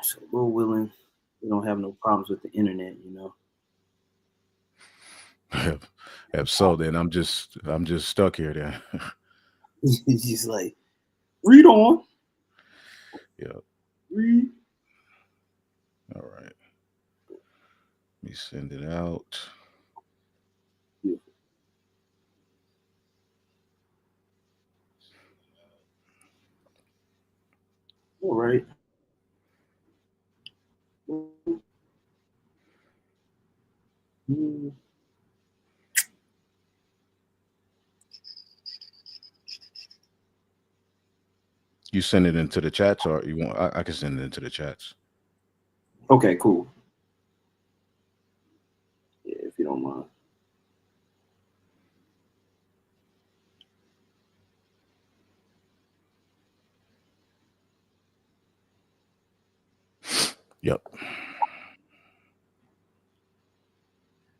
So Lord willing, we don't have no problems with the internet, If so, then I'm just stuck here then. It's just like, read on. Yeah. Read. All right. Let me send it out. Yeah. All right. Mm. You send it into the chats, or you want? I can send it into the chats. Okay, cool. Yeah, if you don't mind. Yep.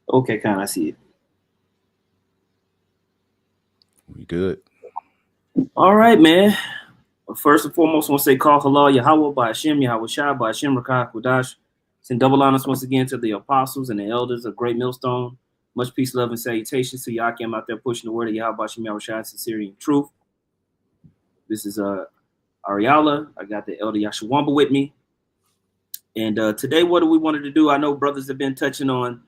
Okay, kind of see it. We good. All right, man. First and foremost, I want to say call halal Yahweh by Hashem, Yahweh Shai by Hashem, Rakah Kudash. Send double honors once again to the apostles and the elders of Great Millstone. Much peace, love, and salutations to Yakim out there pushing the word of Yahweh Hashem, Yahweh Shai, sincerity and truth. This is Ariala. I got the elder Yashawamba with me. And today, what do we wanted to do? I know brothers have been touching on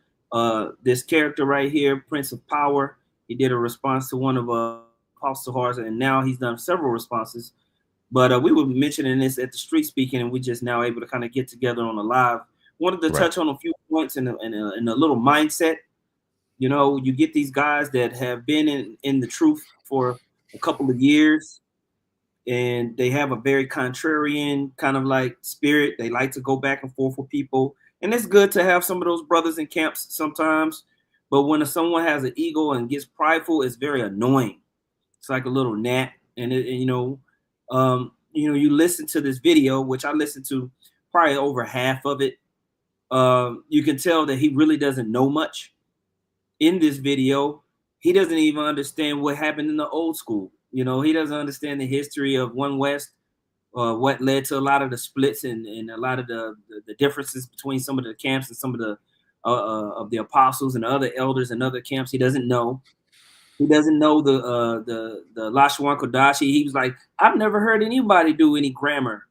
this character right here, Prince of Power. He did a response to one of Apostle Hars, and now he's done several responses. But we were mentioning this at the street speaking, and we just now able to kind of get together on a live. Wanted to Right. touch on a few points in a little mindset. You get these guys that have been in the truth for a couple of years, and they have a very contrarian kind of like spirit. They like to go back and forth with people, and it's good to have some of those brothers in camps sometimes. But when someone has an ego and gets prideful, it's very annoying. It's like a little gnat, you listen to this video, which I listened to probably over half of it. You can tell that he really doesn't know much in this video. He doesn't even understand what happened in the old school. He doesn't understand the history of One West, what led to a lot of the splits and a lot of the differences between some of the camps and some of the apostles and the other elders and other camps. He doesn't know. He doesn't know the Lashwan Kodashi. He was like, I've never heard anybody do any grammar.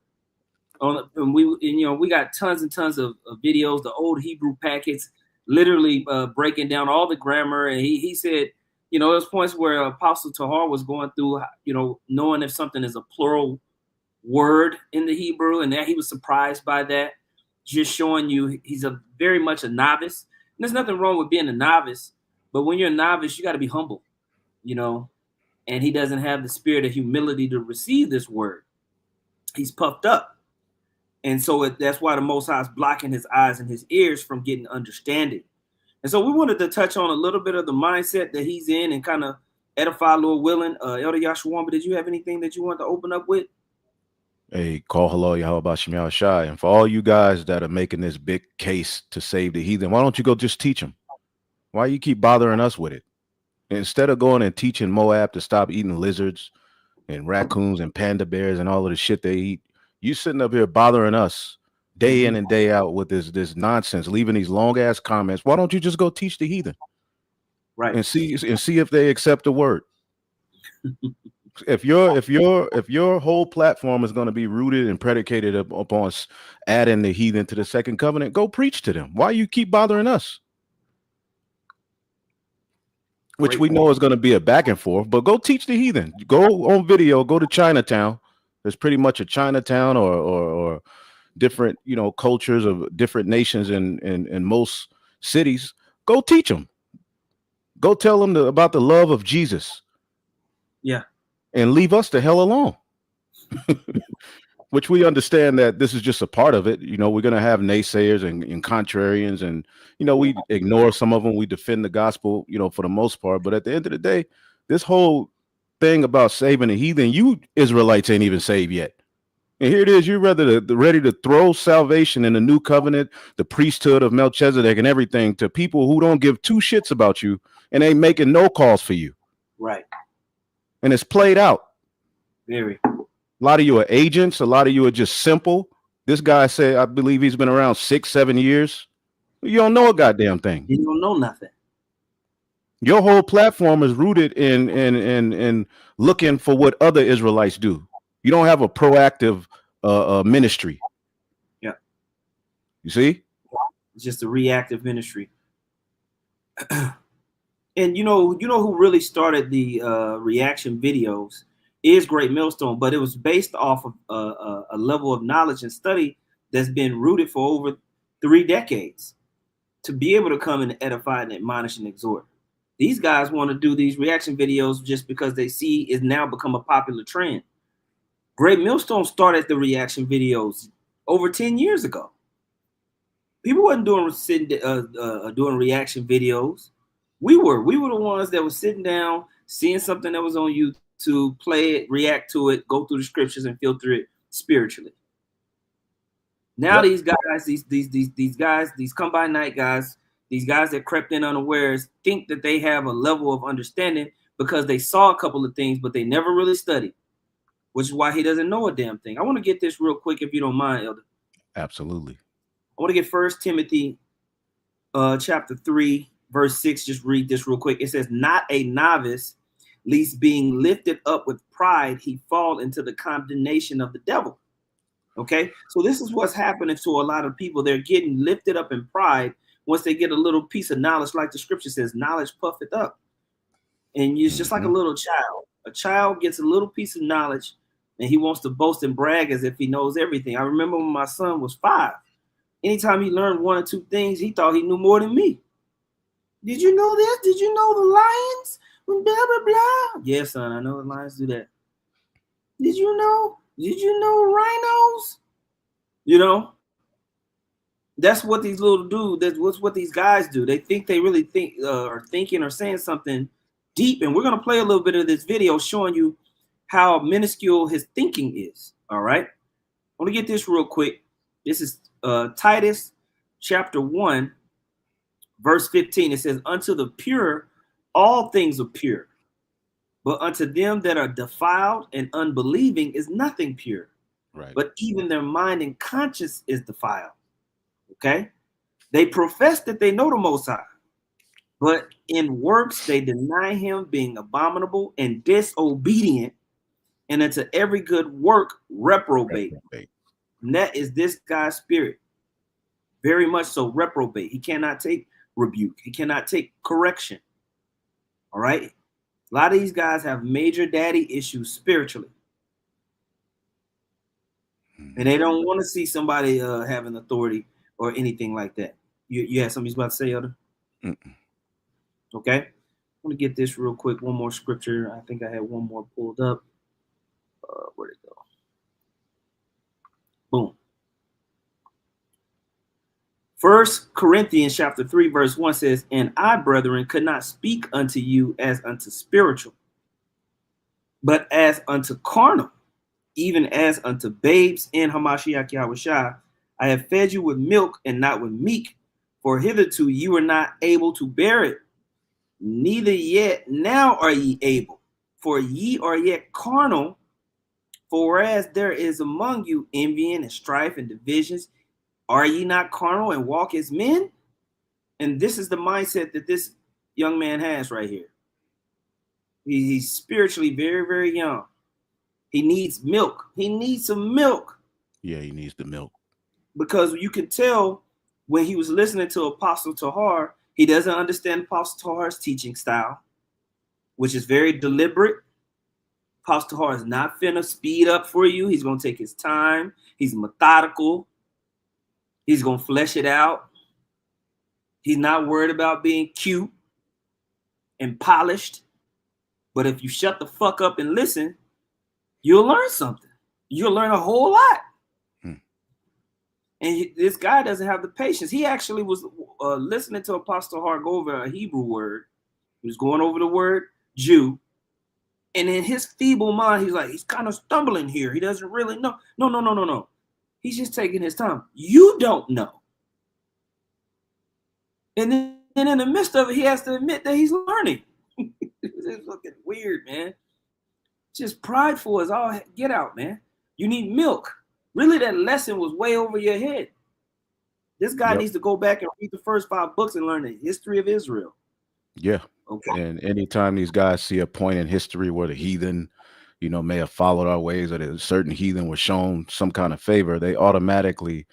And we got tons and tons of videos, the old Hebrew packets, literally breaking down all the grammar. And he said, there's points where Apostle Tahar was going through, knowing if something is a plural word in the Hebrew, and that he was surprised by that, just showing you he's very much a novice. And there's nothing wrong with being a novice, but when you're a novice, you got to be humble, and he doesn't have the spirit of humility to receive this word. He's puffed up. And so that's why the Most High is blocking his eyes and his ears from getting understanding. And so we wanted to touch on a little bit of the mindset that he's in and kind of edify, Lord willing. Elder Yashawamba, did you have anything that you want to open up with? Hey, call hello, Yahweh Bashem Yahweh Shai. And for all you guys that are making this big case to save the heathen, why don't you go just teach them? Why you keep bothering us with it? Instead of going and teaching Moab to stop eating lizards and raccoons and panda bears and all of the shit they eat, you sitting up here bothering us day in and day out with this nonsense, leaving these long ass comments. Why don't you just go teach the heathen? Right. And see if they accept the word. If your whole platform is going to be rooted and predicated upon adding the heathen to the second covenant, go preach to them. Why you keep bothering us? Which Great we point. know is going to be a back and forth, but go teach the heathen. Go on video, go to Chinatown. There's pretty much a Chinatown or different, cultures of different nations in most cities. Go teach them. Go tell them about the love of Jesus. Yeah. And leave us the hell alone. Which we understand that this is just a part of it. We're going to have naysayers and contrarians, and we ignore some of them. We defend the gospel, for the most part. But at the end of the day, this whole thing about saving the heathen, you Israelites ain't even saved yet. And here it is, you're ready to throw salvation in the new covenant, the priesthood of Melchizedek and everything to people who don't give two shits about you and ain't making no calls for you. Right. And it's played out. Very. A lot of you are agents. A lot of you are just simple. This guy said, I believe he's been around 6, 7 years. You don't know a goddamn thing. You don't know nothing. Your whole platform is rooted in looking for what other Israelites do. You don't have a proactive ministry. Yeah. You see? It's just a reactive ministry. And you know who really started the reaction videos is Great Millstone, but it was based off of a level of knowledge and study that's been rooted for over 3 decades to be able to come and edify and admonish and exhort. These guys want to do these reaction videos just because they see it's now become a popular trend. Great Millstone started the reaction videos over 10 years ago. People wasn't doing reaction videos. We were the ones that were sitting down, seeing something that was on YouTube, play it, react to it, go through the scriptures and filter it spiritually. Now these guys, these guys, these come by night guys, these guys that crept in unawares think that they have a level of understanding because they saw a couple of things, but they never really studied, which is why he doesn't know a damn thing. I want to get this real quick, if you don't mind, Elder. Absolutely. I want to get 1 Timothy chapter 3, verse 6. Just read this real quick. It says, not a novice, lest being lifted up with pride, he fall into the condemnation of the devil. Okay, so this is what's happening to a lot of people. They're getting lifted up in pride once they get a little piece of knowledge, like the scripture says, knowledge puffeth up. And it's just like a little child. A child gets a little piece of knowledge and he wants to boast and brag as if he knows everything. I remember when my son was 5. Anytime he learned 1 or 2 things, he thought he knew more than me. Did you know this? Did you know the lions? Blah, blah, blah. Yes, son, I know the lions do that. Did you know? Did you know rhinos? You know, that's what these little dudes, that's what these guys do. They think they really think are thinking or saying something deep. And we're going to play a little bit of this video showing you how minuscule his thinking is. All right. I want to get this real quick. This is Titus chapter 1, verse 15. It says, unto the pure, all things are pure. But unto them that are defiled and unbelieving is nothing pure. Right. But even their mind and conscience is defiled. Okay? They profess that they know the Most High, but in works they deny him, being abominable and disobedient, and unto every good work reprobate. And that is this guy's spirit. Very much so, reprobate. He cannot take rebuke. He cannot take correction. All right? A lot of these guys have major daddy issues spiritually. And they don't want to see somebody having authority or anything like that. You had something you was about to say, Elder? Okay. I want to get this real quick. One more scripture. I think I had one more pulled up. Where'd it go? Boom. 1 Corinthians chapter 3, verse 1 says, and I, brethren, could not speak unto you as unto spiritual, but as unto carnal, even as unto babes in Hamashiach Yahushua. I have fed you with milk and not with meat, for hitherto you were not able to bear it, neither yet now are ye able, for ye are yet carnal. For whereas there is among you envying and strife and divisions, are ye not carnal and walk as men? And this is the mindset that this young man has right here. He's spiritually very, very young. He needs milk. He needs some milk. Yeah, he needs the milk. Because you can tell when he was listening to Apostle Tahar, he doesn't understand Apostle Tahar's teaching style, which is very deliberate. Apostle Tahar is not finna speed up for you. He's going to take his time. He's methodical. He's going to flesh it out. He's not worried about being cute and polished. But if you shut the fuck up and listen, you'll learn something. You'll learn a whole lot. And this guy doesn't have the patience. He actually was listening to Apostle Tahar go over a Hebrew word. He was going over the word Jew. And in his feeble mind, he's like, he's kind of stumbling here. He doesn't really know. No. He's just taking his time. You don't know. And then in the midst of it, he has to admit that he's learning. It's looking weird, man. Just prideful as all get out, man. You need milk. Really, that lesson was way over your head. This guy Yep. needs to go back and read the first 5 books and learn the history of Israel. Yeah. Okay. And anytime these guys see a point in history where the heathen, may have followed our ways, or a certain heathen was shown some kind of favor, they automatically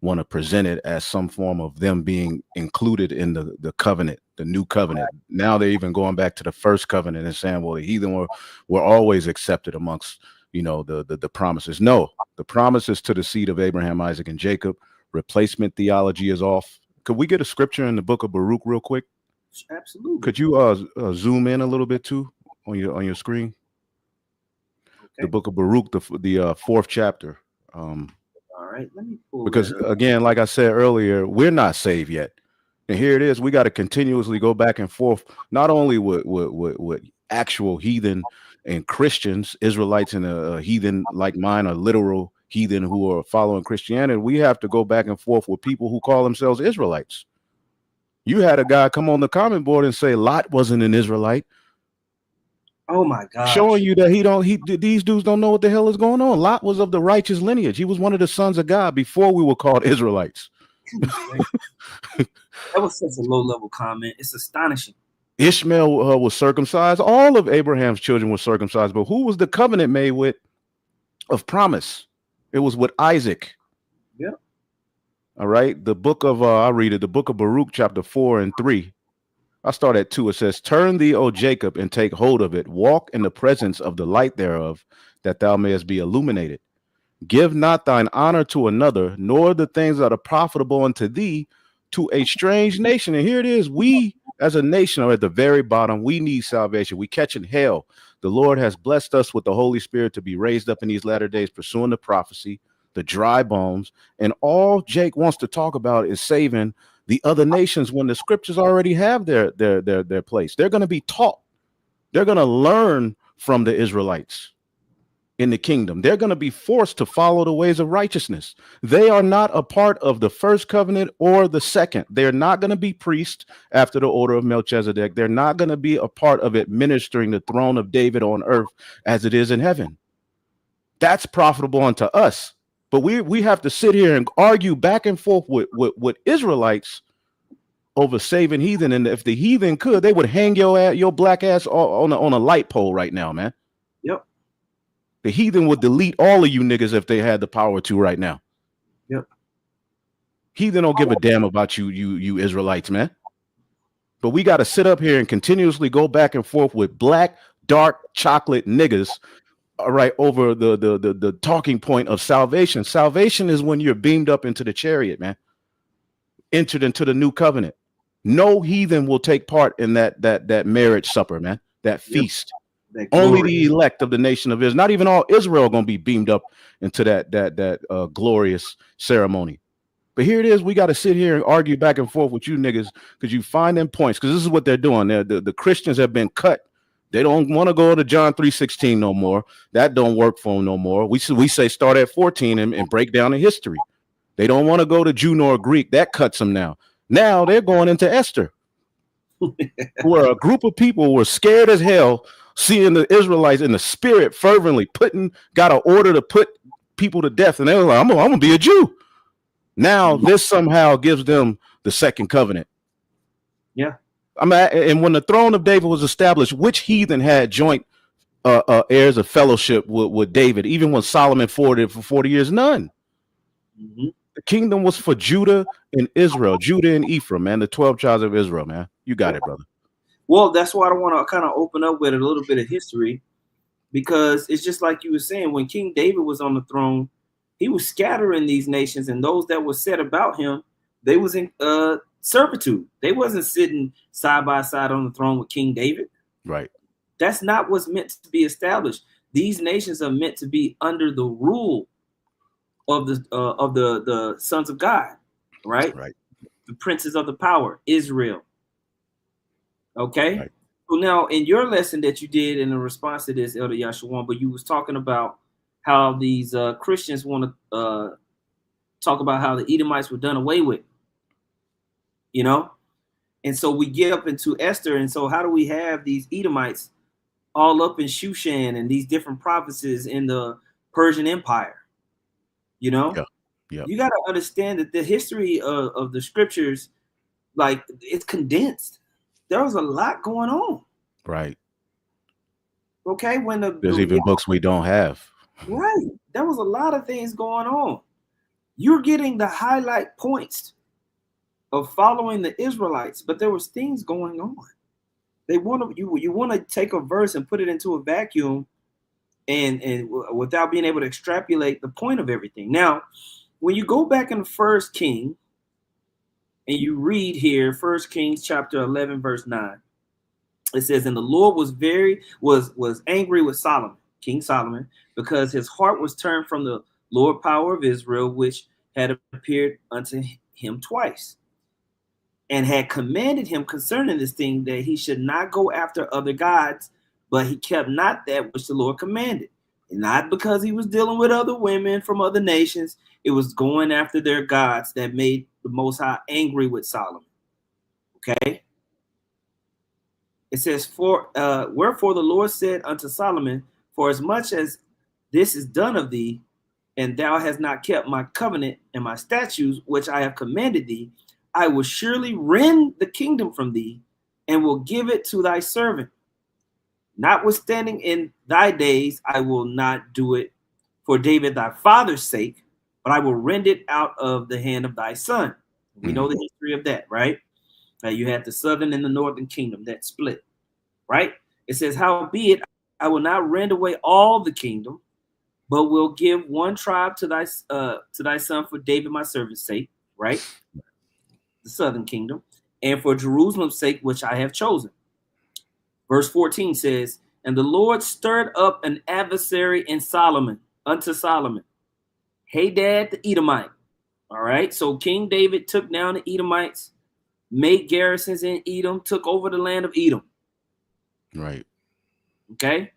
want to present it as some form of them being included in the covenant, the new covenant. Now they're even going back to the first covenant and saying, well, the heathen were always accepted amongst, the promises. No, the promises to the seed of Abraham, Isaac, and Jacob. Replacement theology is off. Could we get a scripture in the book of Baruch real quick? Absolutely. Could you zoom in a little bit too on your screen? Okay. The book of Baruch, the 4th chapter. All right, let me pull because again, like I said earlier, we're not saved yet, and here it is. We got to continuously go back and forth, not only with actual heathen and Christians, Israelites, and a heathen like mine, a literal heathen who are following Christianity. We have to go back and forth with people who call themselves Israelites. You had a guy come on the comment board and say Lot wasn't an Israelite. Oh my God! Showing you that these dudes don't know what the hell is going on. Lot was of the righteous lineage. He was one of the sons of God before we were called Israelites. That was such a low-level comment. It's astonishing. Ishmael was circumcised. All of Abraham's children were circumcised. But who was the covenant made with of promise? It was with Isaac. Yeah. All right. The book of I'll read it. The book of Baruch, chapter 4 and 3. I start at 2. It says, turn thee, O Jacob, and take hold of it. Walk in the presence of the light thereof, that thou mayest be illuminated. Give not thine honor to another, nor the things that are profitable unto thee to a strange nation. And here it is. We as a nation are at the very bottom. We need salvation. We catching hell. The Lord has blessed us with the Holy Spirit to be raised up in these latter days, pursuing the prophecy, the dry bones. And all Jake wants to talk about is saving the other nations when the scriptures already have their place. They're going to be taught. They're going to learn from the Israelites in the kingdom. They're going to be forced to follow the ways of righteousness. They are not a part of the first covenant or the second. They're not going to be priests after the order of Melchizedek. They're not going to be a part of administering the throne of David on earth as it is in heaven. That's profitable unto us. But we have to sit here and argue back and forth with Israelites over saving heathen. And if the heathen could, they would hang your black ass on a light pole right now, man. Yep. The heathen would delete all of you niggas if they had the power to right now. Yep. Heathen don't give a damn about you Israelites, man. But we got to sit up here and continuously go back and forth with black, dark chocolate niggas. All right, over the talking point of salvation. Salvation is when you're beamed up into the chariot, man. Entered into the new covenant. No heathen will take part in that marriage supper, man. That feast. Only the elect of the nation of Israel. Not even all Israel gonna be beamed up into that glorious ceremony. But here it is. We got to sit here and argue back and forth with you niggas because you find them points. Because this is what they're doing. The Christians have been cut. They don't want to go to John 3:16 no more. That don't work for them no more. We say start at 14 and break down the history. They don't want to go to Jew nor Greek. That cuts them now. Now they're going into Esther, where a group of people were scared as hell, seeing the Israelites in the spirit fervently got an order to put people to death. And they were like, I'm going to be a Jew. Now this somehow gives them the second covenant. Yeah. And when the throne of David was established, which heathen had joint heirs of fellowship with David, even when Solomon fought it for 40 years? None. Mm-hmm. The kingdom was for Judah and Israel, Judah and Ephraim, man, the 12 tribes of Israel, man. You got it, brother. Well, that's why I want to kind of open up with a little bit of history, because it's just like you were saying, when King David was on the throne, he was scattering these nations, and those that were set about him, they was in servitude. They wasn't sitting side by side on the throne with King David. Right. That's not what's meant to be established. These nations are meant to be under the rule of the sons of God, right? Right. The princes of the power, Israel. Okay. Right. So now, in your lesson that you did in the response to this, Elder Yashawan, but you was talking about how these Christians want to talk about how the Edomites were done away with, you know? And so we get up into Esther. And so how do we have these Edomites all up in Shushan and these different provinces in the Persian Empire? You know, Yeah. Yeah. you got to understand that the history of the scriptures, like, it's condensed. There was a lot going on. Right. Okay, when There's even books we don't have. right, there was a lot of things going on. You're getting the highlight points of following the Israelites, but there was things going on. They want to you want to take a verse and put it into a vacuum, and without being able to extrapolate the point of everything. Now, when you go back in First King and you read here, First Kings chapter 11, verse 9, it says, "And the Lord was angry with Solomon, King Solomon, because his heart was turned from the Lord power of Israel, which had appeared unto him twice, and had commanded him concerning this thing, that he should not go after other gods, but he kept not that which the Lord commanded." And not because he was dealing with other women from other nations, it was going after their gods that made the Most High angry with Solomon. Okay? It says, wherefore the Lord said unto Solomon, for as much as this is done of thee, and thou hast not kept my covenant and my statutes, which I have commanded thee, I will surely rend the kingdom from thee, and will give it to thy servant. Notwithstanding, in thy days I will not do it for David thy father's sake, but I will rend it out of the hand of thy son. We know the history of that, right? You had the southern and the northern kingdom that split, right? It says, howbeit, I will not rend away all the kingdom, but will give one tribe to thy son for David my servant's sake, right? The southern kingdom, and for Jerusalem's sake, which I have chosen. Verse 14 says, and the Lord stirred up an adversary in Solomon, unto Solomon, Hadad the Edomite. All right, so King David took down the Edomites, made garrisons in Edom, took over the land of Edom. Right. Okay,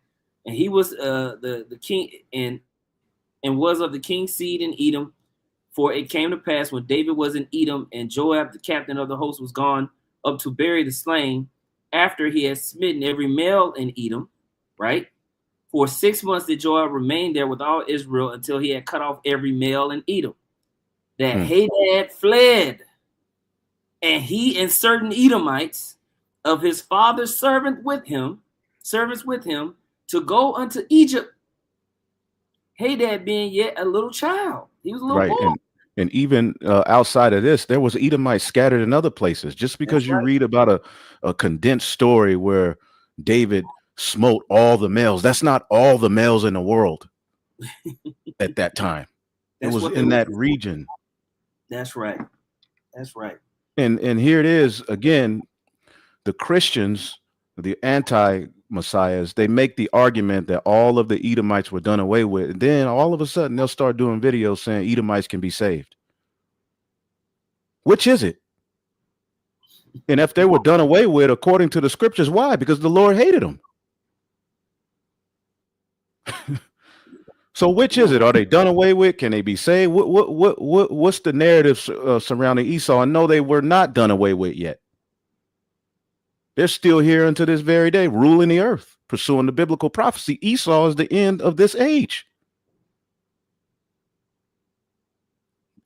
and he was the king and was of the king's seed in Edom. For it came to pass when David was in Edom, and Joab, the captain of the host, was gone up to bury the slain, after he had smitten every male in Edom, right? For 6 months did Joab remain there with all Israel, until he had cut off every male in Edom. That Hadad fled, and he and certain Edomites of his father's servants with him, to go unto Egypt. Hadad being yet a little child. He was a little boy. And even outside of this, there was Edomites scattered in other places. Just because you read about a condensed story where David smote all the males, that's not all the males in the world at that time. It was in that region. That's right. That's right. And here it is again. The Christians, the anti-messiahs, they make the argument that all of the Edomites were done away with. And then all of a sudden they'll start doing videos saying Edomites can be saved. Which is it? And if they were done away with, according to the scriptures, why? Because the Lord hated them. So which is it? Are they done away with? Can they be saved? What's the narrative surrounding Esau? I know they were not done away with yet. They're still here unto this very day, ruling the earth, pursuing the biblical prophecy. Esau is the end of this age.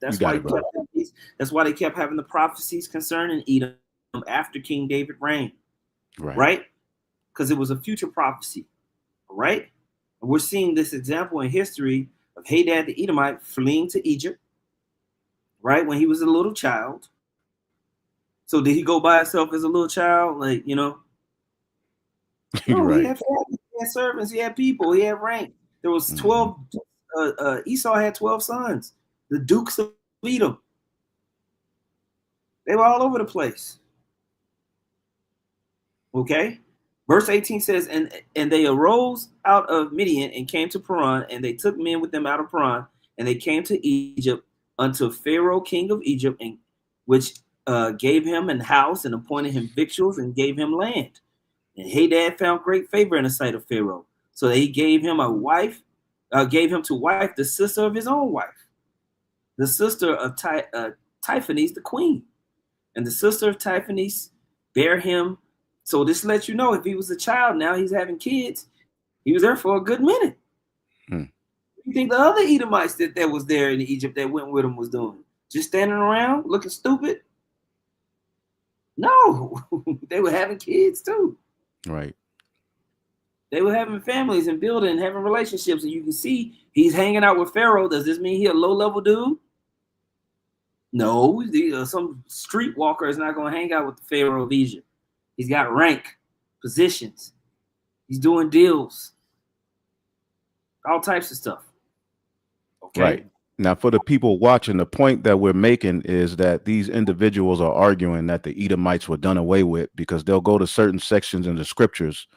That's why they kept having the prophecies concerning Edom after King David reigned. Right? Because it was a future prophecy. Right? And we're seeing this example in history of Hadad the Edomite fleeing to Egypt, right? When he was a little child. So did he go by himself as a little child? Like, no, right. He had family, he had servants, he had people, he had rank. There was 12, Esau had 12 sons, the dukes of Edom. They were all over the place. Okay? Verse 18 says, and they arose out of Midian and came to Paran, and they took men with them out of Paran, and they came to Egypt unto Pharaoh, king of Egypt, and which gave him an house and appointed him victuals and gave him land. And Hadad found great favor in the sight of Pharaoh, so that he gave him to wife the sister of his own wife, the sister of Typhonese the queen. And the sister of Typhonese bare him. So this lets you know, if he was a child, now he's having kids. He was there for a good minute. you think the other Edomites that was there in Egypt that went with him was doing? Just standing around looking stupid? No, they were having kids too. Right. They were having families and building and having relationships. And you can see he's hanging out with Pharaoh. Does this mean he a low-level dude? No, some streetwalker is not going to hang out with the Pharaoh of Egypt. He's got rank, positions. He's doing deals, all types of stuff. Okay. Right. Now, for the people watching, the point that we're making is that these individuals are arguing that the Edomites were done away with because they'll go to certain sections in the scriptures,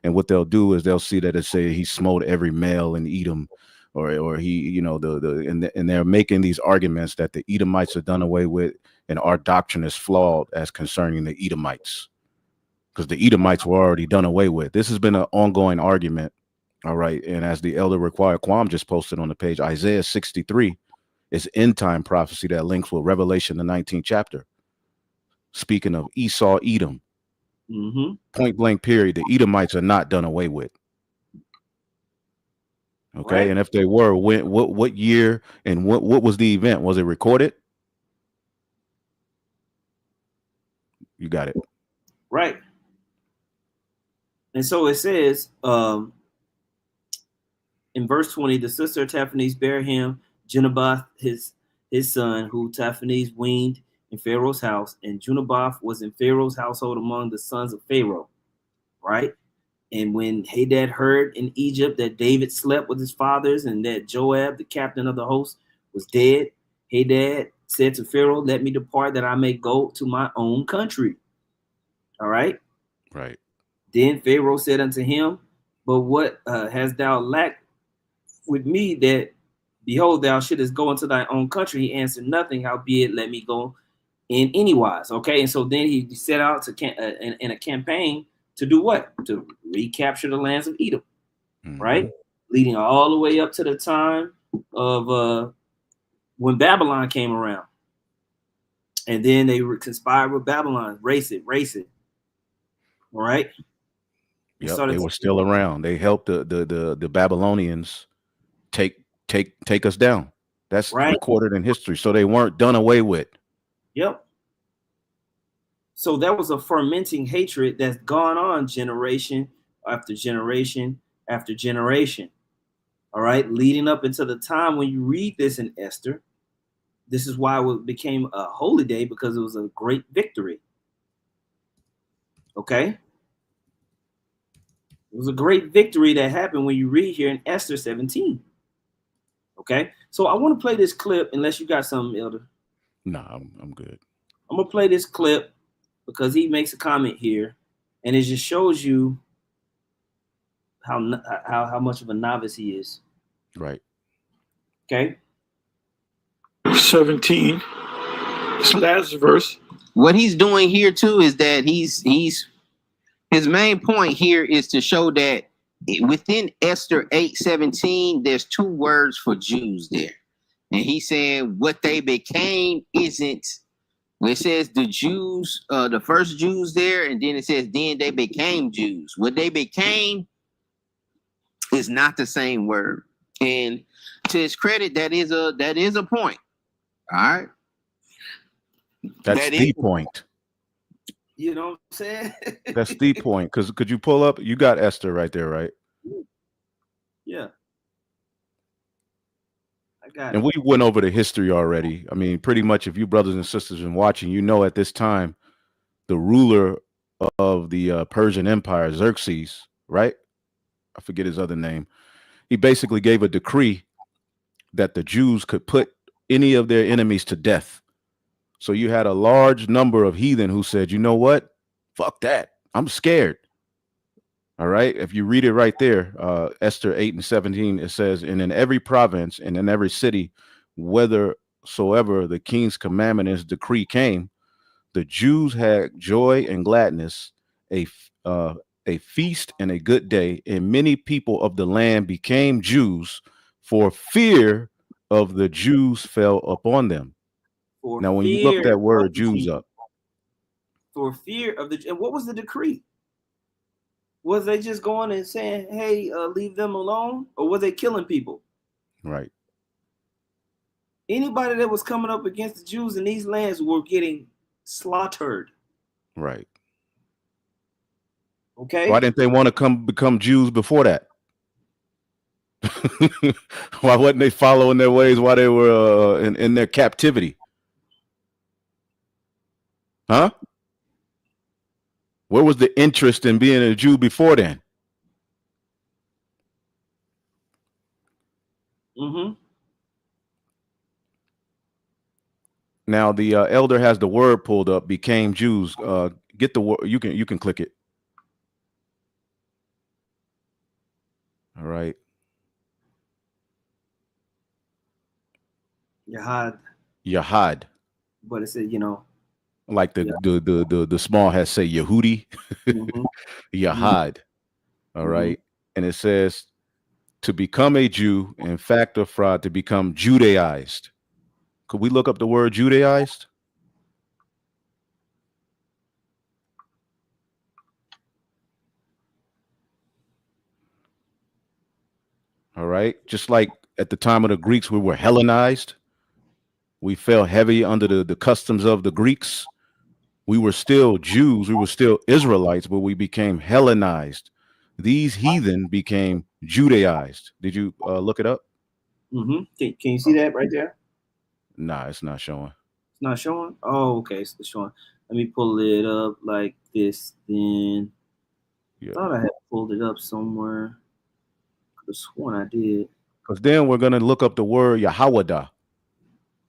and what they'll do is they'll see that it say he smote every male in Edom, or he, you know, and they're making these arguments that the Edomites are done away with, and our doctrine is flawed as concerning the Edomites, because the Edomites were already done away with. This has been an ongoing argument. All right. And as the elder required Quam just posted on the page, Isaiah 63 is end time prophecy that links with Revelation, the 19th chapter. Speaking of Esau, Edom, point blank period, the Edomites are not done away with. Okay. Right. And if they were, what year and what was the event? Was it recorded? You got it. Right. And so it says, in verse 20, the sister of Taphanes bare him Junabath, his son, who Taphanes weaned in Pharaoh's house, and Junabath was in Pharaoh's household among the sons of Pharaoh, right? And when Hadad heard in Egypt that David slept with his fathers and that Joab, the captain of the host, was dead, Hadad said to Pharaoh, let me depart that I may go to my own country. All right? Right. Then Pharaoh said unto him, but what hast thou lacked with me, that behold, thou shouldest go into thy own country? He answered, nothing, howbeit let me go in anywise. Okay, and so then he set out to in a campaign to do what? To recapture the lands of Edom, right? Leading all the way up to the time of when Babylon came around. And then they conspired with Babylon, race it. All right. Yep, they were still around. They helped the Babylonians take us down. That's right. Recorded in history. So they weren't done away with. Yep. So that was a fermenting hatred that's gone on generation after generation after generation. All right. Leading up into the time when you read this in Esther, this is why it became a holy day, because it was a great victory. Okay. It was a great victory that happened when you read here in Esther 17. Okay. So I want to play this clip, unless you got something, Elder. No, I'm good. I'm going to play this clip because he makes a comment here, and it just shows you how much of a novice he is. Right. Okay. 17. This last verse. What he's doing here too is that he's his main point here is to show that within Esther 8:17, there's two words for Jews there. And he's saying what they became isn't, when it says the Jews, the first Jews there, and then it says then they became Jews. What they became is not the same word. And to his credit, that is a point. All right. That's the point. You know what I'm saying? That's the point. Because could you pull up? You got Esther right there, right? Yeah. I got and it. We went over the history already. I mean, pretty much if you brothers and sisters been watching, you know at this time, the ruler of the Persian Empire, Xerxes, right? I forget his other name. He basically gave a decree that the Jews could put any of their enemies to death. So you had a large number of heathen who said, you know what? Fuck that. I'm scared. All right. If you read it right there, Esther 8:17, it says, and in every province and in every city, whithersoever the king's commandment and his decree came, the Jews had joy and gladness, a feast and a good day, and many people of the land became Jews, for fear of the Jews fell upon them. Now, when you look that word Jews up. For fear of and what was the decree? Was they just going and saying, hey, leave them alone? Or were they killing people? Right. Anybody that was coming up against the Jews in these lands were getting slaughtered. Right. Okay. Why didn't they want to become Jews before that? Why wasn't they following their ways while they were in their captivity? Huh? Where was the interest in being a Jew before then? Mm-hmm. Now the elder has the word pulled up. Became Jews. Get the word. You can click it. All right. Yahad. Yahad. But it said, Like yeah. the small has say Yehudi. Mm-hmm. Yahad. All right. And it says to become a Jew, in fact or fraud, to become Judaized. Could we look up the word Judaized? All right. Just like at the time of the Greeks, we were Hellenized. We fell heavy under the customs of the Greeks. We were still Jews. We were still Israelites, but we became Hellenized. These heathen became Judaized. Did you look it up? Mm-hmm. Can you see that right there? Nah, it's not showing. It's not showing? Oh, okay. It's showing. Let me pull it up like this then. Yeah. I thought I had pulled it up somewhere. Could have sworn I did. Because then we're going to look up the word Yahwadah,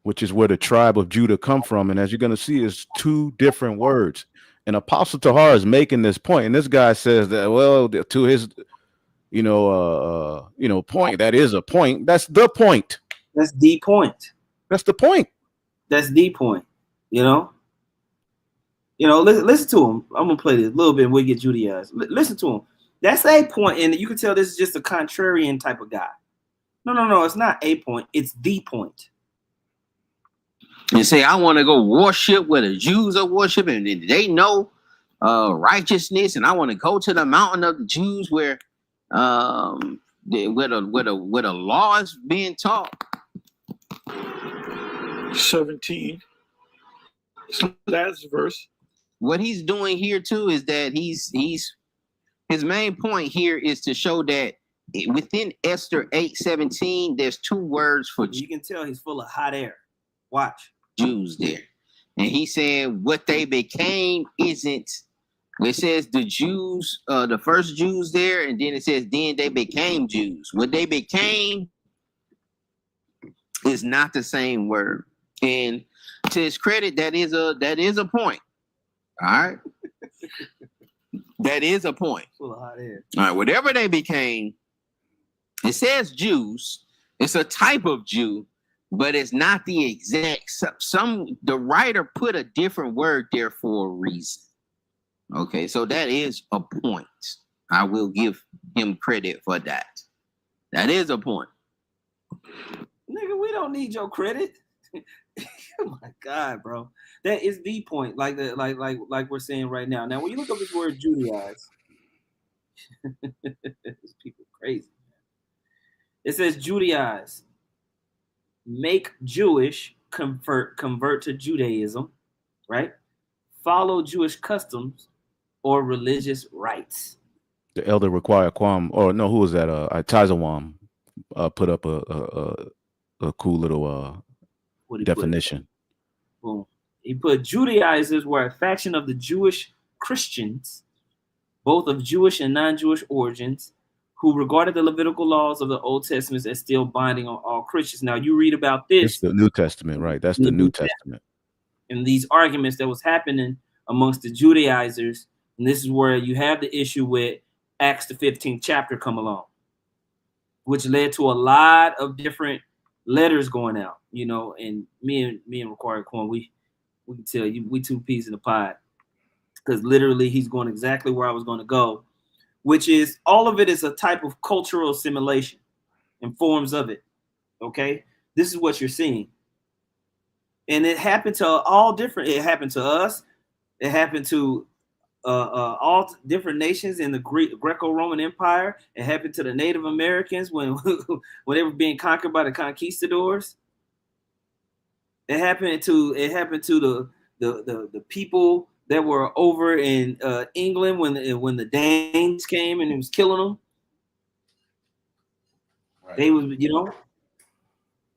which is where the tribe of Judah come from. And as you're going to see, it's two different words. And Apostle Tahar is making this point, and this guy says that, well, to his, point. That is a point. That's the point. That's the point. That's the point. That's the point. Listen to him. I'm gonna play this a little bit. And we'll get Judaized. Listen to him. That's a point, and you can tell this is just a contrarian type of guy. No. It's not a point. It's the point. And say, I want to go worship where the Jews are worshiping, and they know righteousness, and I want to go to the mountain of the Jews where the law is being taught. 17. Last verse. What he's doing here too is that his main point here is to show that within Esther 8:17, there's two words for You can tell he's full of hot air. Watch. Jews there. And he said what they became isn't. It says the Jews, the first Jews there, and then it says then they became Jews. What they became is not the same word. And to his credit, that is a point. All right. That is a point. Full of hot air. All right. Whatever they became, it says Jews. It's a type of Jew, but it's not the exact. The writer put a different word there for a reason. Okay, so that is a point. I will give him credit for that. That is a point. Nigga, we don't need your credit. Oh my God, bro. That is the point. Like we're saying right now. Now, when you look up this word Judaize, these people crazy. It says Judaize. Make Jewish, convert to Judaism, right? Follow Jewish customs or religious rites. The elder required Quam, or no, who was that? Tizawam put up a cool little definition. Boom. He put Judaizers were a faction of the Jewish Christians, both of Jewish and non-Jewish origins, who regarded the Levitical laws of the Old Testament as still binding on all Christians. Now, you read about this. It's the New Testament, right? That's the New Testament. And these arguments that was happening amongst the Judaizers, and this is where you have the issue with Acts the 15th chapter come along, which led to a lot of different letters going out, and me and Required Corn, we can tell you we two peas in the pod, because literally he's going exactly where I was going to go, which is all of it is a type of cultural assimilation and forms of it. Okay, this is what you're seeing, and it happened to all different. It happened to us. It happened to all different nations in the Greco-Roman Empire. It happened to the Native Americans when when they were being conquered by the conquistadors. It happened to the people that were over in England when the Danes came and it was killing them. Right. They was, you know,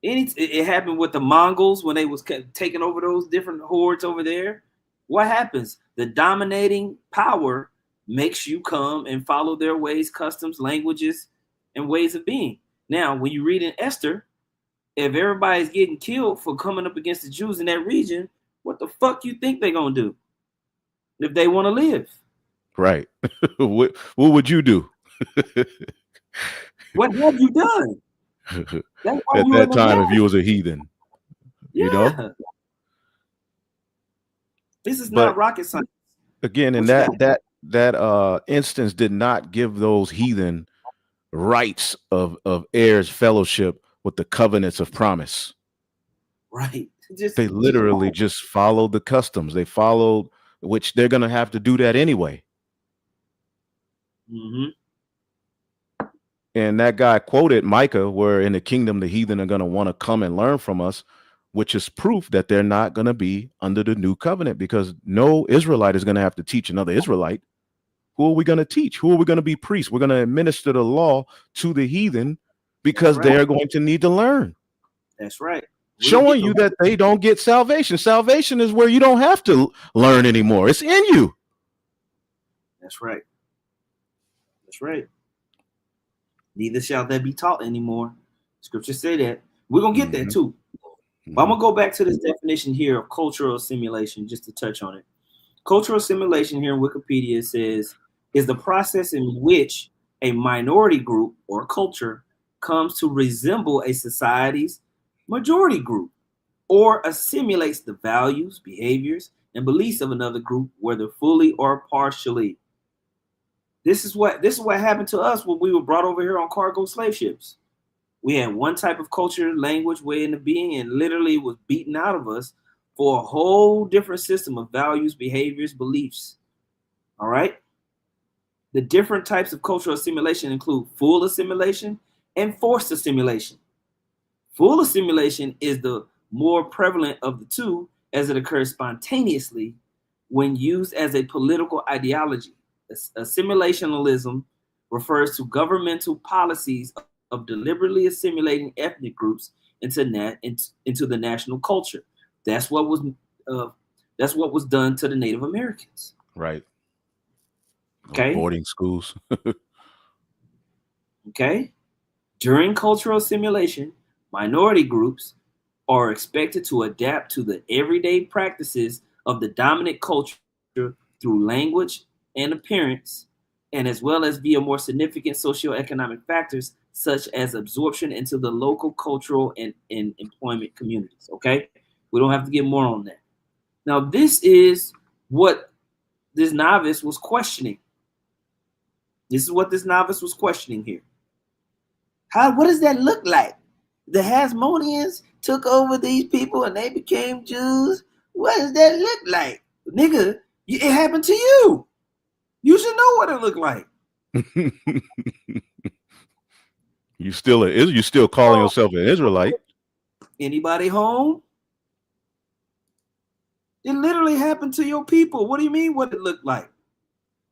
it happened with the Mongols when they was taking over those different hordes over there. What happens? The dominating power makes you come and follow their ways, customs, languages, and ways of being. Now, when you read in Esther, if everybody's getting killed for coming up against the Jews in that region, what the fuck you think they're gonna do if they want to live? Right. What would you do? What have you done? At that time, if you was a heathen, you know? This is not rocket science. Again, in that instance did not give those heathen rights of heirs fellowship with the covenants of promise. Right. They literally just followed the customs. They followed, which they're going to have to do that anyway. Mm-hmm. And that guy quoted Micah, where in the kingdom, the heathen are going to want to come and learn from us, which is proof that they're not going to be under the new covenant, because no Israelite is going to have to teach another Israelite. Who are we going to teach? Who are we going to be priests? We're going to administer the law to the heathen because they're going to need to learn. That's right. Showing you that they don't get salvation. Salvation is where you don't have to learn anymore. It's in you. That's right. That's right. Neither shall they be taught anymore. Scriptures say that. We're going to get there too. But I'm going to go back to this definition here of cultural assimilation just to touch on it. Cultural assimilation here in Wikipedia says is the process in which a minority group or culture comes to resemble a society's majority group or assimilates the values, behaviors, and beliefs of another group, whether fully or partially. This is what happened to us when we were brought over here on cargo slave ships. We had one type of culture, language, way into being, and literally was beaten out of us for a whole different system of values, behaviors, beliefs. All right. The different types of cultural assimilation include full assimilation and forced assimilation. Full assimilation is the more prevalent of the two, as it occurs spontaneously when used as a political ideology. Assimilationalism refers to governmental policies of deliberately assimilating ethnic groups into the national culture. That's what was done to the Native Americans. Right. Okay. Boarding schools. Okay. During cultural assimilation, minority groups are expected to adapt to the everyday practices of the dominant culture through language and appearance, and as well as via more significant socioeconomic factors such as absorption into the local cultural and employment communities. Okay. We don't have to get more on that. Now, this is what this novice was questioning. This is what this novice was questioning here. What does that look like? The Hasmoneans took over these people and they became Jews. What does that look like? Nigga, it happened to you. You should know what it looked like. You still calling yourself an Israelite. Anybody home? It literally happened to your people. What do you mean what it looked like?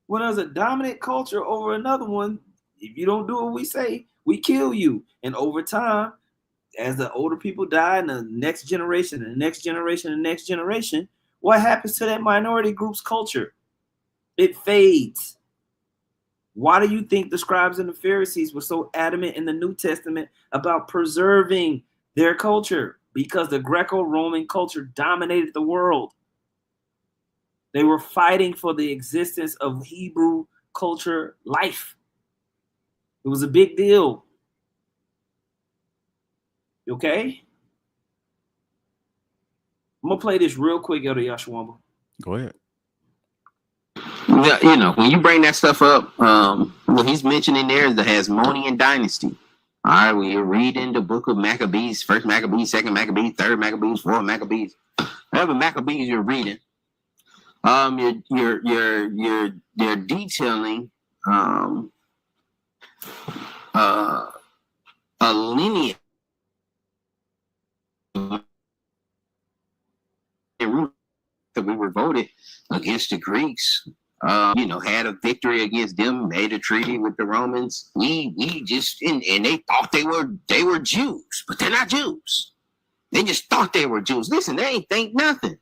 When there's a dominant culture over another one, if you don't do what we say, we kill you. And over time, as the older people die and the next generation and the next generation and the next generation, what happens to that minority group's culture? It fades. Why do you think the scribes and the Pharisees were so adamant in the New Testament about preserving their culture? Because the Greco-Roman culture dominated the world. They were fighting for the existence of Hebrew culture life. It was a big deal. Okay? I'm going to play this real quick, Elder Yashwamba. Go ahead. You know, when you bring that stuff up, what he's mentioning there is the Hasmonean dynasty. All right, when you're reading the book of Maccabees, first Maccabees, second Maccabees, third Maccabees, fourth Maccabees, whatever Maccabees you're reading, You're detailing uh, a lineage that we revolted against the Greeks. Had a victory against them, made a treaty with the Romans. We just and they thought they were Jews, but they're not Jews. They just thought they were Jews. Listen, they ain't think nothing.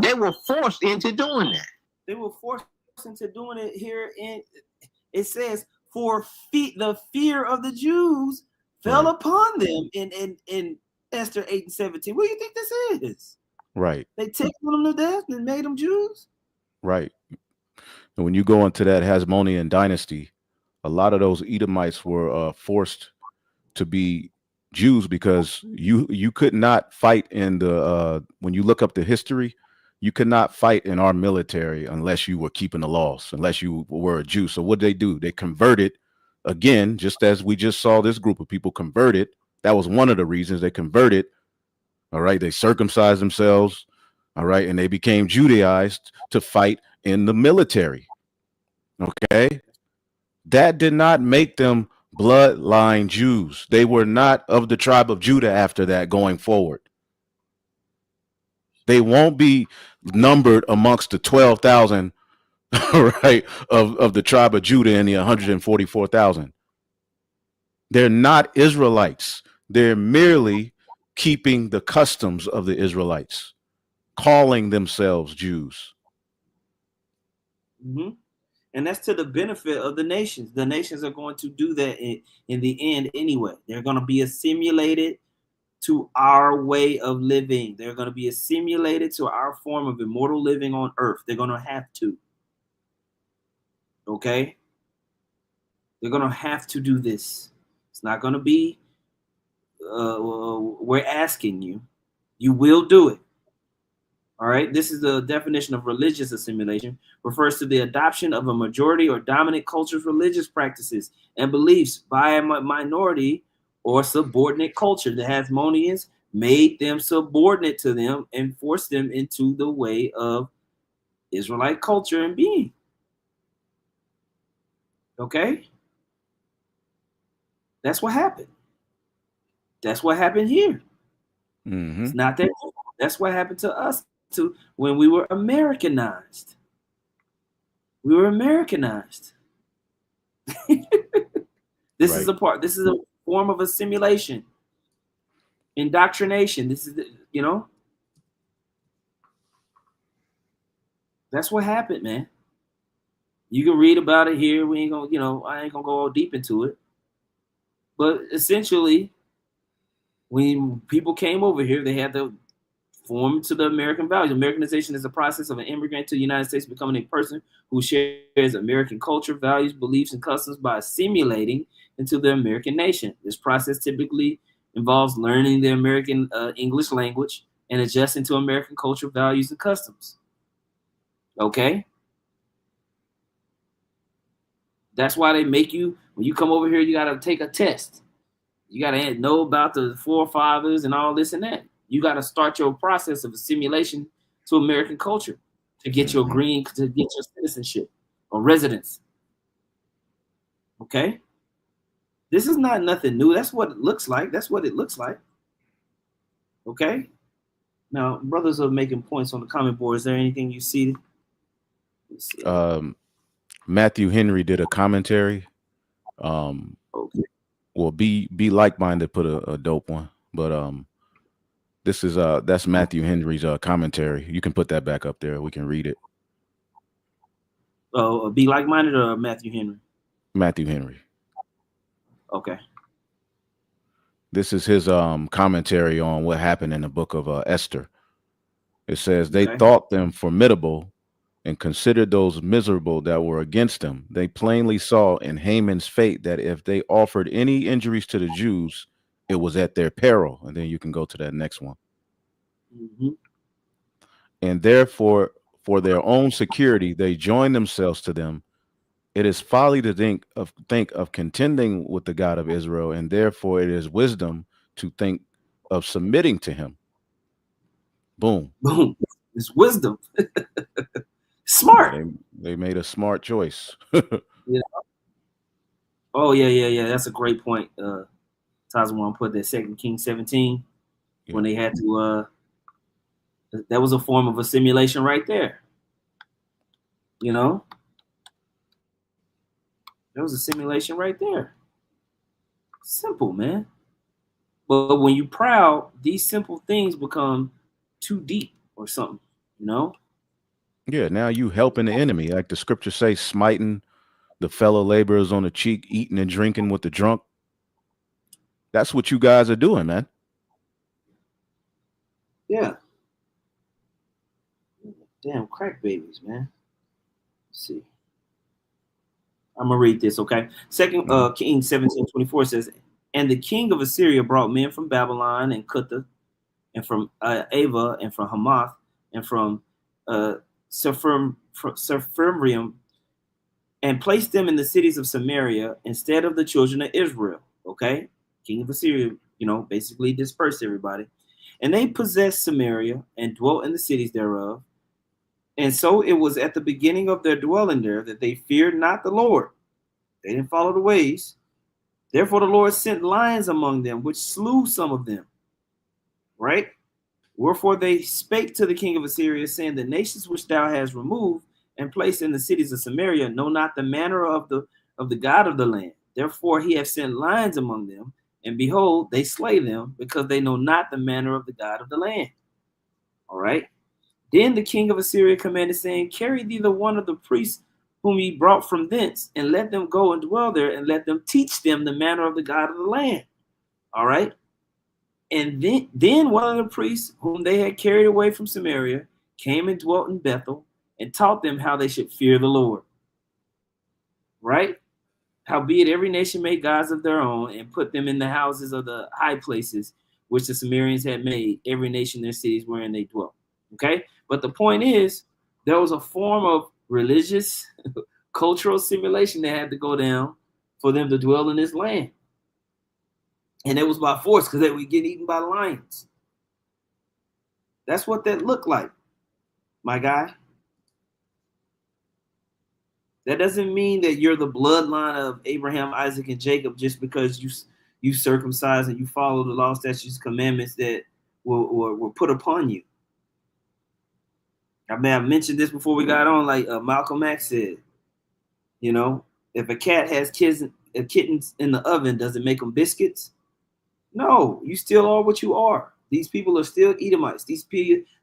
They were forced into doing that. They were forced into doing it here. It says, for the fear of the Jews fell upon them in Esther 8 and 17. What do you think this is? Right. They taken them to death and made them Jews. Right. And when you go into that Hasmonean dynasty, a lot of those Edomites were forced to be Jews because you could not fight in the when you look up the history, you could not fight in our military unless you were keeping the laws, unless you were a Jew. So what did they do? They converted again, just as we just saw this group of people converted. That was one of the reasons they converted. All right. They circumcised themselves. All right. And they became Judaized to fight in the military. Okay. That did not make them bloodline Jews. They were not of the tribe of Judah after that going forward. They won't be numbered amongst the 12,000, right, of the tribe of Judah and the 144,000. They're not Israelites. They're merely keeping the customs of the Israelites, calling themselves Jews. Mm-hmm. And that's to the benefit of the nations. The nations are going to do that in the end anyway. They're going to be assimilated to our way of living. They're going to be assimilated to our form of immortal living on earth. They're going to have to. Okay? They're going to have to do this. It's not going to be, we're asking you. You will do it. All right? This is the definition of religious assimilation. Refers to the adoption of a majority or dominant culture's religious practices and beliefs by a minority or subordinate culture. The Hasmoneans made them subordinate to them and forced them into the way of Israelite culture and being. Okay? That's what happened. That's what happened here. Mm-hmm. It's not that. That's what happened to us too when we were Americanized. We were Americanized. This is a part. This is a form of assimilation, indoctrination. This is, that's what happened, man. You can read about it here. We ain't gonna, I ain't gonna go all deep into it. But essentially, when people came over here, they had to form to the American values. Americanization is the process of an immigrant to the United States becoming a person who shares American culture, values, beliefs, and customs by assimilating into the American nation. This process typically involves learning the American English language and adjusting to American culture, values, and customs. Okay? That's why they make you, when you come over here, you got to take a test. You got to know about the forefathers and all this and that. You got to start your process of assimilation to American culture to get your green, to get your citizenship or residence. Okay? This is not nothing new. That's what it looks like. That's what it looks like. Okay? Now, brothers are making points on the comment board. Is there anything you see? Matthew Henry did a commentary. Okay. Well, be like-minded put a dope one, but this is that's Matthew Henry's commentary. You can put that back up there. We can read it. Oh, be like-minded or Matthew Henry? Matthew Henry. Okay. This is his commentary on what happened in the book of Esther. It says they thought them formidable and considered those miserable that were against them. They plainly saw in Haman's fate that if they offered any injuries to the Jews, it was at their peril. And then you can go to that next one. Mm-hmm. And therefore, for their own security, they join themselves to them. It is folly to think of contending with the God of Israel, and therefore it is wisdom to think of submitting to him. Boom. Boom. It's wisdom. Smart. They made a smart choice. Yeah. Oh yeah. That's a great point. Tazwan put that 2 Kings 17 when they had to. That was a form of a simulation right there. You know, there was a simulation right there. Simple, man. But when you're proud, these simple things become too deep or something. You know. Yeah, now you helping the enemy, like the scriptures say, smiting the fellow laborers on the cheek, eating and drinking with the drunk. That's what you guys are doing, man. Yeah. Damn crack babies, man. Let's see. I'm gonna read this, okay? Second Kings 17:24 says, and the king of Assyria brought men from Babylon and Cutha, and from Ava, and from Hamath, and from Sepharvaim, and placed them in the cities of Samaria instead of the children of Israel. Okay, king of Assyria, basically dispersed everybody, and they possessed Samaria and dwelt in the cities thereof. And so it was at the beginning of their dwelling there that they feared not the Lord. They didn't follow the ways. Therefore the Lord sent lions among them, which slew some of them. Right? Wherefore they spake to the king of Assyria, saying, the nations which thou hast removed and placed in the cities of Samaria know not the manner of the God of the land. Therefore he hath sent lions among them, and behold, they slay them, because they know not the manner of the God of the land. All right. Then the king of Assyria commanded, saying, carry thee the one of the priests whom ye brought from thence, and let them go and dwell there, and let them teach them the manner of the God of the land. All right. And then one of the priests whom they had carried away from Samaria came and dwelt in Bethel, and taught them how they should fear the Lord. Right? Howbeit every nation made gods of their own, and put them in the houses of the high places which the Sumerians had made, every nation their cities wherein they dwelt. Okay? But the point is, there was a form of religious, cultural simulation that had to go down for them to dwell in this land. And it was by force, because they would get eaten by lions. That's what that looked like, my guy. That doesn't mean that you're the bloodline of Abraham, Isaac, and Jacob just because you circumcise and you follow the law, statutes, commandments that were put upon you. I mean, I mentioned this before we got on, like Malcolm X said, if a cat has kittens in the oven, does it make them biscuits? No, you still are what you are. These people are still Edomites.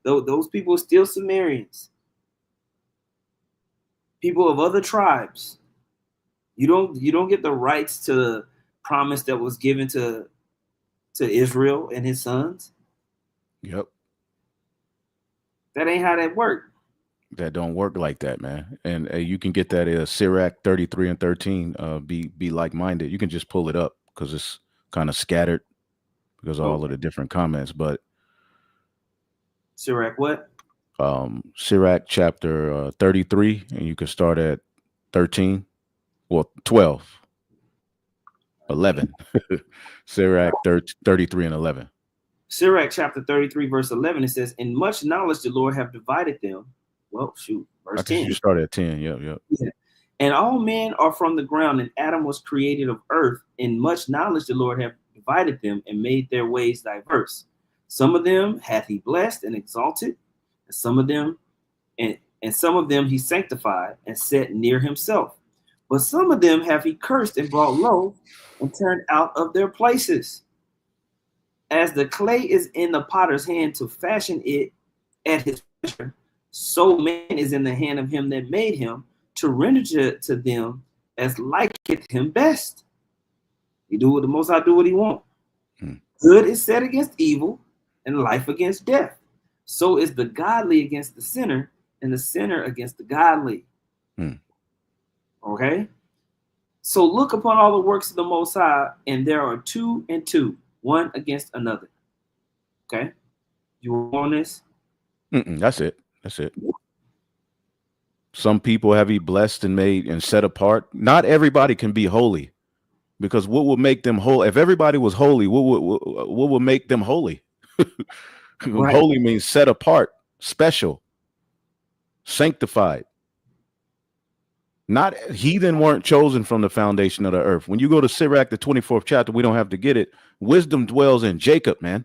Those people are still Sumerians. People of other tribes. You don't get the rights to the promise that was given to Israel and his sons. Yep. That ain't how that worked. That don't work like that, man. And you can get that Sirach 33 and 13. Be like-minded. You can just pull it up because it's kind of scattered because of all of the different comments. But Sirach what? Sirach chapter 33, and you can start at 13. Well, 12. 11. Sirach 33 and 11. Sirach chapter 33, verse 11, it says, in much knowledge the Lord have divided them. Well, shoot, verse 10. You started at 10, yep. Yeah. And all men are from the ground, and Adam was created of earth. In much knowledge the Lord have divided them, and made their ways diverse. Some of them hath he blessed and exalted, and some of them he sanctified and set near himself. But some of them have he cursed and brought low, and turned out of their places. As the clay is in the potter's hand to fashion it at his pleasure, so man is in the hand of him that made him, to render to them as liketh him best. He do what the Most High do what he want. Good is set against evil, and life against death. So is the godly against the sinner, and the sinner against the godly. Okay? So look upon all the works of the Most High, and there are 2 and 2, one against another. Okay? You want this? That's it. Some people have he blessed and made and set apart. Not everybody can be holy, because what will make them whole? If everybody was holy, what will make them holy? Right. Holy means set apart, special, sanctified. Not heathen weren't chosen from the foundation of the earth. When you go to Sirach, the 24th chapter, we don't have to get it. Wisdom dwells in Jacob, man.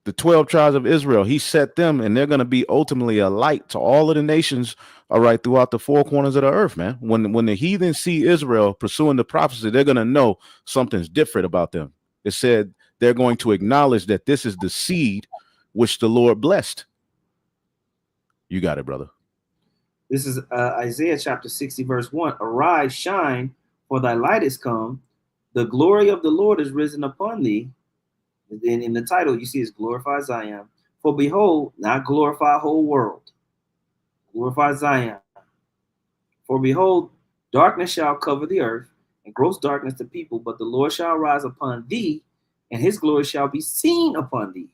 The 12 tribes of Israel, he set them, and they're going to be ultimately a light to all of the nations, all right, throughout the four corners of the earth, man. When the heathen see Israel pursuing the prophecy, they're going to know something's different about them. It said they're going to acknowledge that this is the seed which the Lord blessed. You got it, brother. This is Isaiah chapter 60, verse 1. Arise, shine, for thy light is come. The glory of the Lord is risen upon thee. And then in the title, you see it's glorify Zion. For behold, not glorify whole world. Glorify Zion. For behold, darkness shall cover the earth, and gross darkness the people, but the Lord shall rise upon thee, and his glory shall be seen upon thee.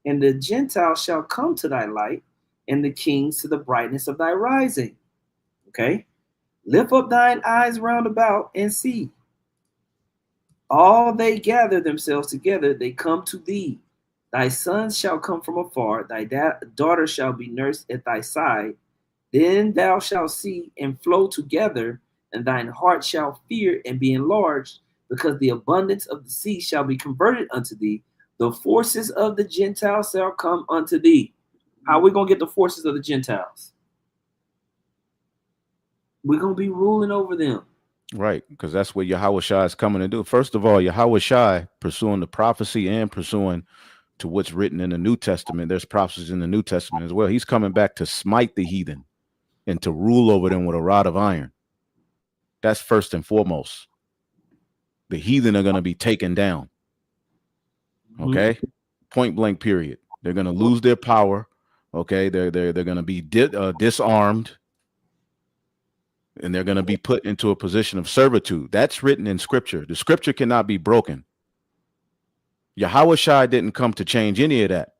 And the Gentiles shall come to thy light, and the kings to the brightness of thy rising. Okay? Lift up thine eyes round about and see. All they gather themselves together, they come to thee. Thy sons shall come from afar, thy daughter shall be nursed at thy side. Then thou shalt see and flow together, and thine heart shall fear and be enlarged, because the abundance of the sea shall be converted unto thee. The forces of the Gentiles shall come unto thee. How are we going to get the forces of the Gentiles? We're going to be ruling over them. Right, because that's what Yahushua is coming to do. First of all, Yahushua pursuing the prophecy and pursuing to what's written in the New Testament. There's prophecies in the New Testament as well. He's coming back to smite the heathen and to rule over them with a rod of iron. That's first and foremost. The heathen are going to be taken down. Okay? Point blank, period. They're going to lose their power. Okay? They're going to be disarmed. And they're going to be put into a position of servitude. That's written in scripture. The scripture cannot be broken. Yahushua didn't come to change any of that.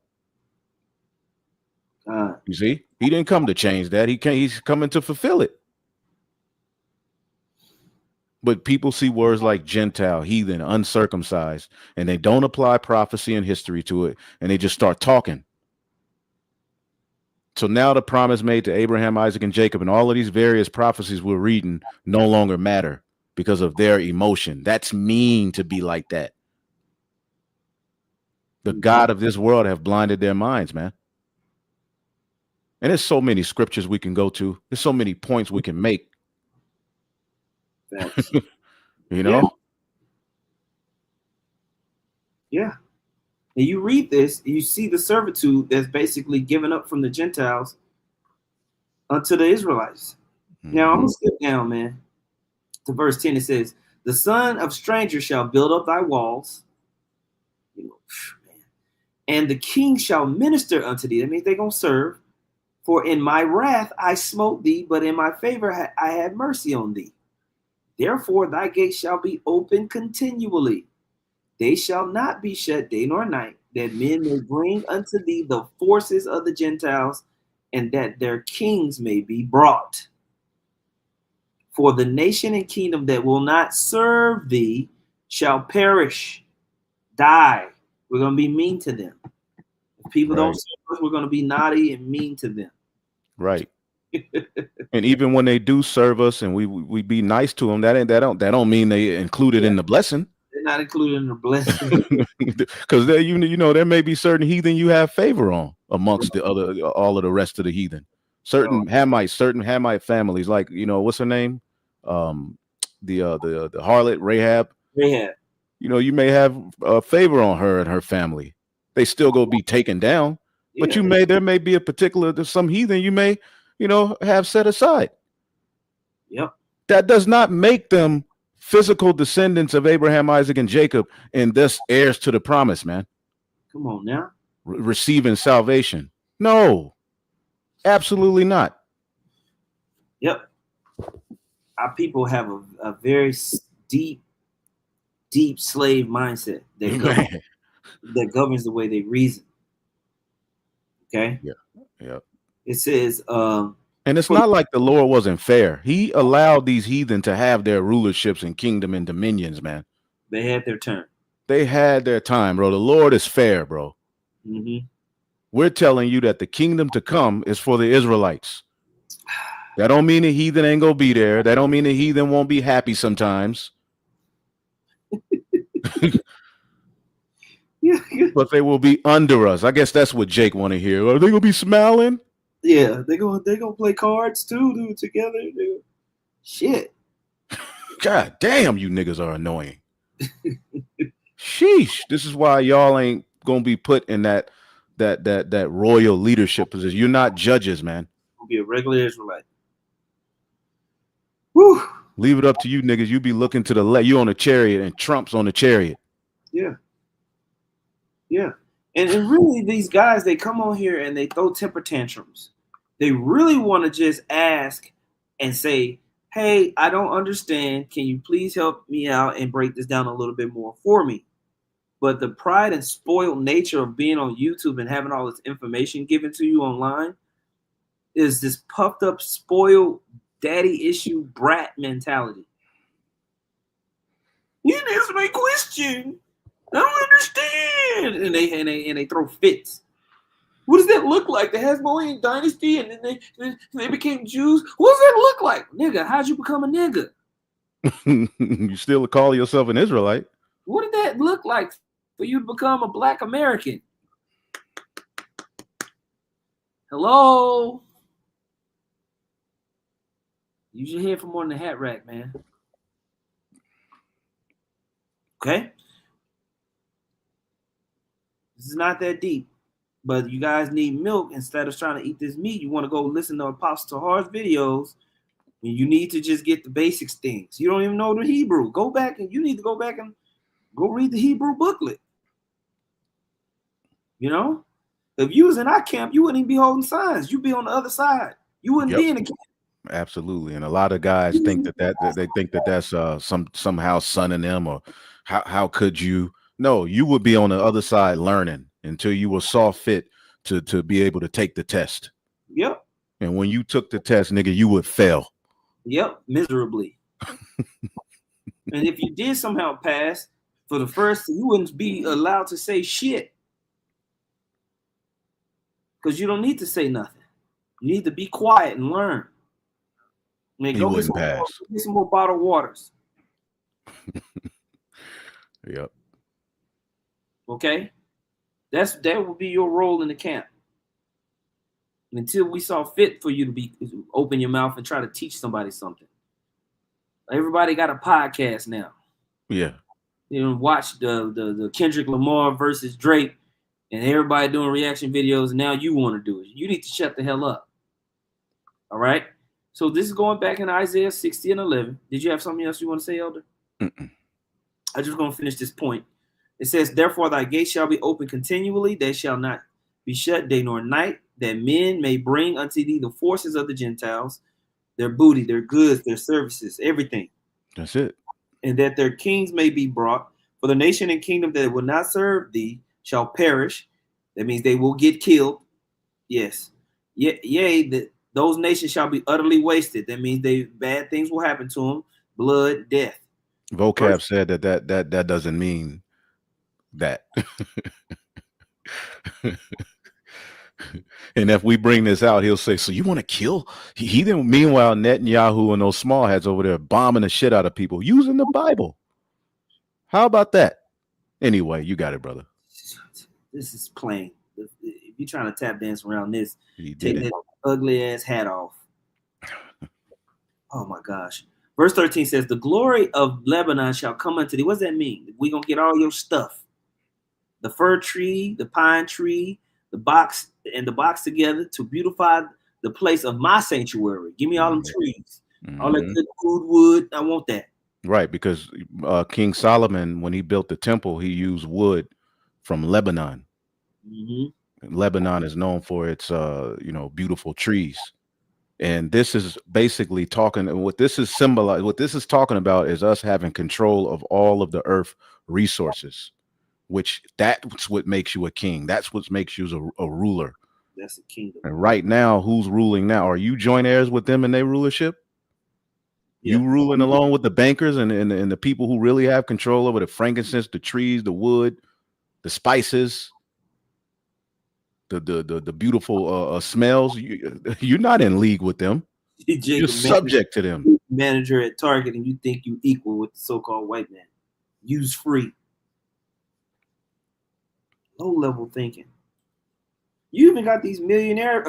You see, he didn't come to change that. He's coming to fulfill it. But people see words like Gentile, heathen, uncircumcised, and they don't apply prophecy and history to it, and they just start talking. So now the promise made to Abraham, Isaac, and Jacob, and all of these various prophecies we're reading no longer matter because of their emotion. That's mean to be like that. The God of this world have blinded their minds, man. And there's so many scriptures we can go to. There's so many points we can make. You know? Yeah. And you read this, you see the servitude that's basically given up from the Gentiles unto the Israelites. Now, I'm going to skip down, man, to verse 10. It says, the son of strangers shall build up thy walls, and the king shall minister unto thee. That means they're going to serve. For in my wrath I smote thee, but in my favor I had mercy on thee. Therefore thy gates shall be open continually. They shall not be shut day nor night, that men may bring unto thee the forces of the Gentiles, and that their kings may be brought. For the nation and kingdom that will not serve thee shall perish, die. We're going to be mean to them. If people don't serve us, we're going to be naughty and mean to them. Right. And even when they do serve us and we be nice to them, that don't mean they included in the blessing. They're not included in the blessing. Because there, there may be certain heathen you have favor on amongst all of the rest of the heathen. Certain Hamite families, like what's her name? The harlot Rahab. Rahab. You may have favor on her and her family. They still go be taken down, but there may be some heathen you may have set aside. Yep. That does not make them physical descendants of Abraham, Isaac, and Jacob, and thus heirs to the promise, man. Come on now. Receiving salvation. No, absolutely not. Yep. Our people have a very deep slave mindset that governs the way they reason. Okay? Yeah. It says, and it's not like the Lord wasn't fair. He allowed these heathen to have their rulerships and kingdom and dominions, man. They had their turn. They had their time, bro. The Lord is fair, bro. Mm-hmm. We're telling you that the kingdom to come is for the Israelites. That don't mean the heathen ain't gonna be there. That don't mean the heathen won't be happy sometimes. But they will be under us. I guess that's what Jake want to hear. Are they gonna be smiling? Yeah, they gonna play cards too, dude, together. Dude. Shit. God damn, you niggas are annoying. Sheesh. This is why y'all ain't gonna be put in that royal leadership position. You're not judges, man. Gonna be a regular Israelite. Whew. Leave it up to you niggas. You be looking to the left. You on a chariot and Trump's on the chariot. Yeah. Yeah. And really, these guys, they come on here and they throw temper tantrums. They really want to just ask and say, hey, I don't understand. Can you please help me out and break this down a little bit more for me? But the pride and spoiled nature of being on YouTube and having all this information given to you online is this puffed up, spoiled, daddy issue brat mentality. You answer my question. I don't understand. And they throw fits. What does that look like? The Hasmonean dynasty, and then they became Jews. What does that look like? Nigga, how'd you become a nigga? You still call yourself an Israelite. What did that look like for you to become a Black American? Hello? Use your head for more than the hat rack, man. Okay? This is not that deep. But you guys need milk instead of trying to eat this meat. You want to go listen to Apostle Tahar's videos, and you need to just get the basics things. You don't even know the Hebrew. Go back and you need to go back and go read the Hebrew booklet. You know, if you was in our camp, you wouldn't even be holding signs. You'd be on the other side. You wouldn't be in the camp. Absolutely, and a lot of guys think that they think that that's somehow sunning them, or how could you? No, you would be on the other side learning until you were saw fit to be able to take the test. Yep. And when you took the test, nigga, you would fail. Yep, miserably. And if you did somehow pass for the first, you wouldn't be allowed to say shit. Because you don't need to say nothing. You need to be quiet and learn. I mean, go get some more bottled waters. Yep. Okay? That will be your role in the camp. Until we saw fit for you to open your mouth and try to teach somebody something. Everybody got a podcast now. Yeah. You know, watch the Kendrick Lamar versus Drake, and everybody doing reaction videos, and now you want to do it. You need to shut the hell up. All right? So this is going back in Isaiah 60 and 11. Did you have something else you want to say, Elder? I'm just going to finish this point. It says, therefore thy gates shall be open continually. They shall not be shut day nor night, that men may bring unto thee the forces of the Gentiles, their booty, their goods, their services, everything. That's it. And that their kings may be brought. For the nation and kingdom that will not serve thee shall perish. That means they will get killed. Yes. Yea, that those nations shall be utterly wasted. That means bad things will happen to them. Blood, death. Vocab said that doesn't mean that. And if we bring this out, he'll say, so you want to kill? He didn't. Meanwhile, Netanyahu and those small heads over there bombing the shit out of people using the Bible. How about that? Anyway, you got it, brother. This is plain. If you're trying to tap dance around this, take that ugly ass hat off. Oh my gosh. Verse 13 says, the glory of Lebanon shall come unto thee. What does that mean? We're going to get all your stuff. The fir tree, the pine tree, the box together to beautify the place of my sanctuary. Give me all them trees, all that good food wood. I want that. Right, because King Solomon, when he built the temple, he used wood from Lebanon. Lebanon is known for its beautiful trees. And this is basically what this is talking about is us having control of all of the earth resources, which that's what makes you a king. That's what makes you a ruler. That's a kingdom. And right now, who's ruling now? Are you joint heirs with them in their rulership? Yeah. You ruling along with the bankers and the people who really have control over the frankincense, the trees, the wood, the spices, the beautiful smells. You're not in league with them. You're subject to them. Manager at Target, and you think you equal with the so-called white man. Use free. Low-level thinking. You even got these millionaire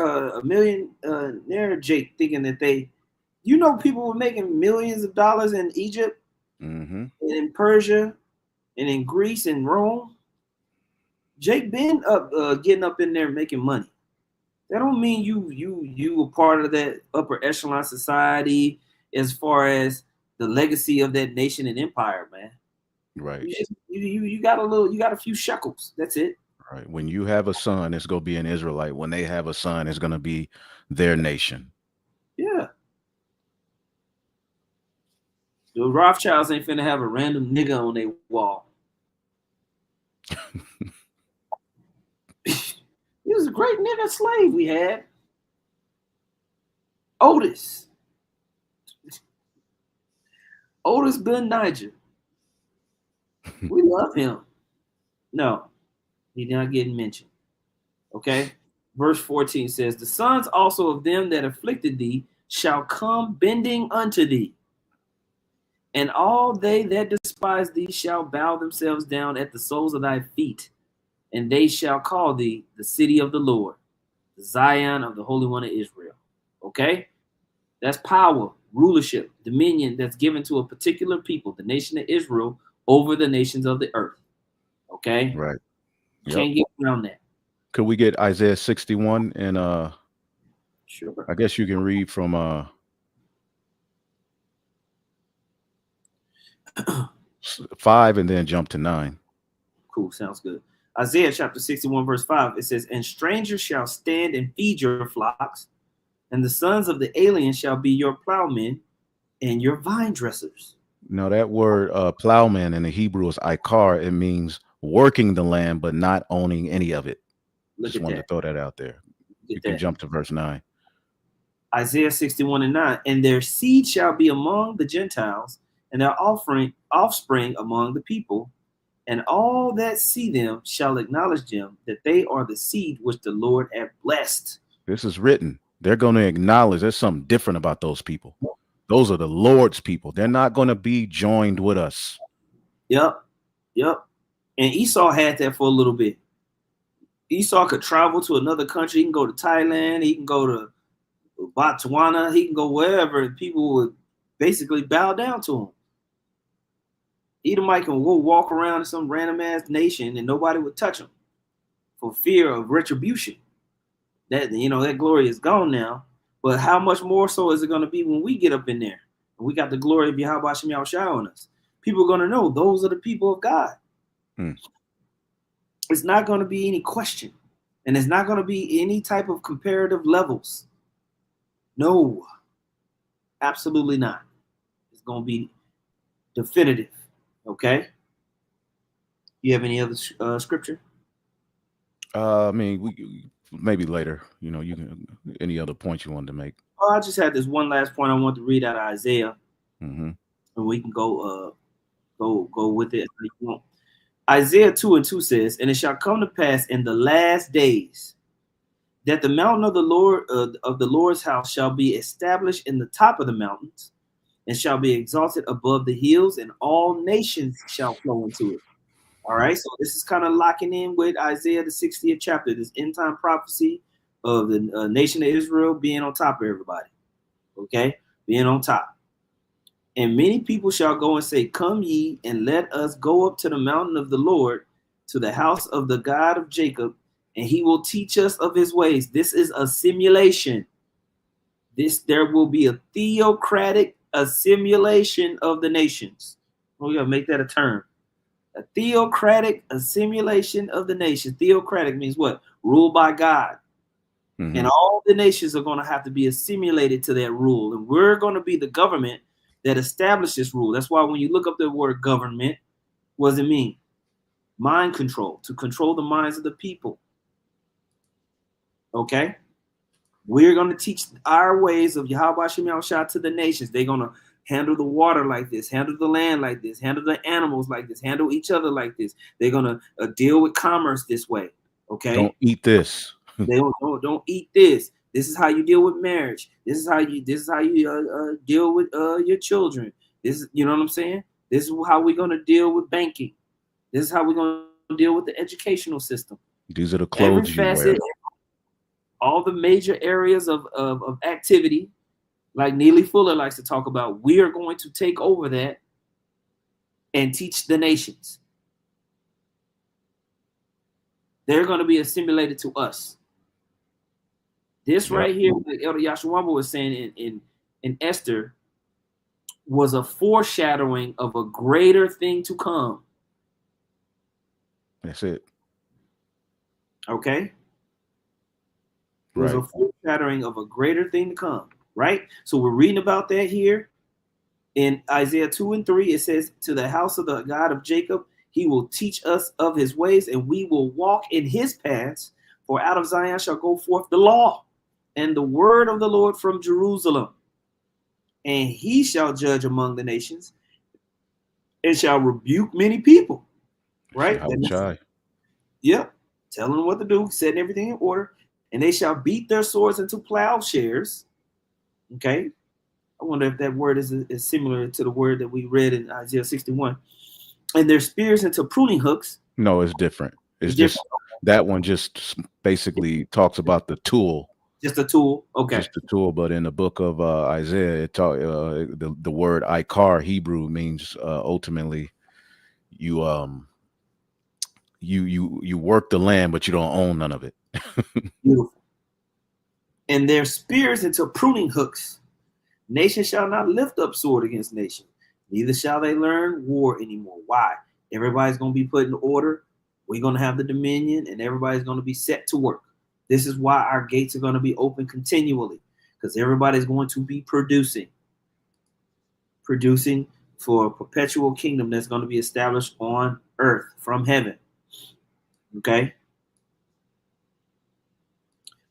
Jake thinking that people were making millions of dollars in Egypt, and in Persia, and in Greece and Rome. Jake been getting up in there making money. That don't mean you a part of that upper echelon society as far as the legacy of that nation and empire, man. Right. You got a few shekels. That's it. Right. When you have a son, it's gonna be an Israelite. When they have a son, it's gonna be their nation. Yeah. The Rothschilds ain't finna have a random nigga on their wall. He was a great nigga slave we had. Otis Ben Niger. We love him. No, he's not getting mentioned. Okay? Verse 14 says, the sons also of them that afflicted thee shall come bending unto thee, and all they that despise thee shall bow themselves down at the soles of thy feet, and they shall call thee the city of the Lord, the Zion of the Holy One of Israel. Okay? That's power, rulership, dominion that's given to a particular people, the nation of Israel, over the nations of the earth. Okay? Right. Yep. Can't get around that. Could we get Isaiah 61 and sure. I guess you can read from 5 and then jump to 9. Cool, sounds good. Isaiah chapter 61 verse 5, it says, and strangers shall stand and feed your flocks, and the sons of the alien shall be your plowmen and your vine dressers. Now that word plowman in the Hebrew is ikar. It means working the land but not owning any of it. Just wanted to throw that out there. You can jump to verse 9. Isaiah 61 and 9, and their seed shall be among the Gentiles, and their offspring among the people, and all that see them shall acknowledge them, that they are the seed which the Lord hath blessed. This is written. They're going to acknowledge there's something different about those people. Those are the Lord's people. They're not going to be joined with us. Yep. And Esau had that for a little bit. Esau could travel to another country. He can go to Thailand. He can go to Botswana. He can go wherever. And people would basically bow down to him. Edomite can walk around in some random ass nation and nobody would touch him for fear of retribution. That glory is gone now. But how much more so is it going to be when we get up in there and we got the glory of Yahweh Hashem Yahushua on us? People are going to know those are the people of God. It's not going to be any question, and it's not going to be any type of comparative levels. No, absolutely not. It's going to be definitive. Okay. You have any other scripture? I mean, we maybe later. You can any other points you wanted to make. I just had this one last point I want to read out of Isaiah, and we can go with it if you want. Isaiah 2:2 says, and it shall come to pass in the last days that the mountain of the Lord of the Lord's house shall be established in the top of the mountains, and shall be exalted above the hills, and all nations shall flow into it. All right, so this is kind of locking in with Isaiah the 60th chapter, this end time prophecy of the nation of Israel being on top of everybody. Okay, being on top. And many people shall go and say, come ye, and let us go up to the mountain of the Lord, to the house of the God of Jacob, and he will teach us of his ways. This is a simulation. There will be a theocratic assimilation of the nations. We're going to make that a term. A theocratic assimilation of the nations. Theocratic means what? Ruled by God. And all the nations are going to have to be assimilated to that rule. And we're going to be the government that establishes rule. That's why when you look up the word government, what does it mean? Mind control, to control the minds of the people. Okay? We're going to teach our ways of Yahweh Hashem Yahushua to the nations. They're going to handle the water like this, handle the land like this, handle the animals like this, handle each other like this. They're going to deal with commerce this way. Okay? Don't eat this. They don't eat this. This is how you deal with marriage. This is how you deal with your children. This is, you know what I'm saying? This is how we're gonna deal with banking. This is how we're gonna deal with the educational system. These are the Every clothes you wear. facet, all the major areas of activity, like Neely Fuller likes to talk about, we are going to take over that and teach the nations. They're going to be assimilated to us. This right here, like Elder Yashawamba was saying in Esther, was a foreshadowing of a greater thing to come. That's it. Okay? It was a foreshadowing of a greater thing to come, right? So we're reading about that here in Isaiah 2 and 3. It says, to the house of the God of Jacob, he will teach us of his ways, and we will walk in his paths. For out of Zion shall go forth the law and the word of the Lord from Jerusalem. And he shall judge among the nations and shall rebuke many people. Right? Yep. Telling them what to do, setting everything in order. And they shall beat their swords into plowshares. Okay. I wonder if that word is similar to the word that we read in Isaiah 61. And their spears into pruning hooks. No, it's different. It's just different. That one just basically talks about the tool. Just a tool. Okay. Just a tool. But in the book of Isaiah, it talk the word Ikar Hebrew means ultimately you work the land, but you don't own none of it. Beautiful. And their spears into pruning hooks. Nation shall not lift up sword against nation, neither shall they learn war anymore. Why? Everybody's going to be put in order. We're going to have the dominion, and everybody's going to be set to work. This is why our gates are going to be open continually, because everybody's going to be producing for a perpetual kingdom that's going to be established on earth from heaven. Okay?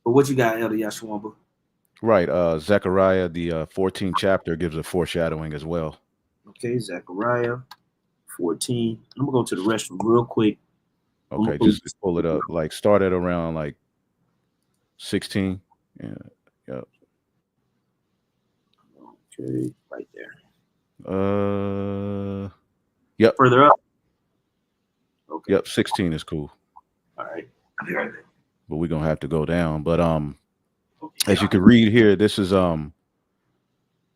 But what you got, Elder Yashawamba? Right. Zechariah, the 14th chapter, gives a foreshadowing as well. Okay, Zechariah 14. I'm going to go to the restroom real quick. Okay, just pull it up. Like, start at around, like, 16. Yeah. Yep. Okay, right there. Yep. Further up? Okay. Yep, 16 is cool. All right. I'll be right there. But we're going to have to go down. But, as you can read here, this is in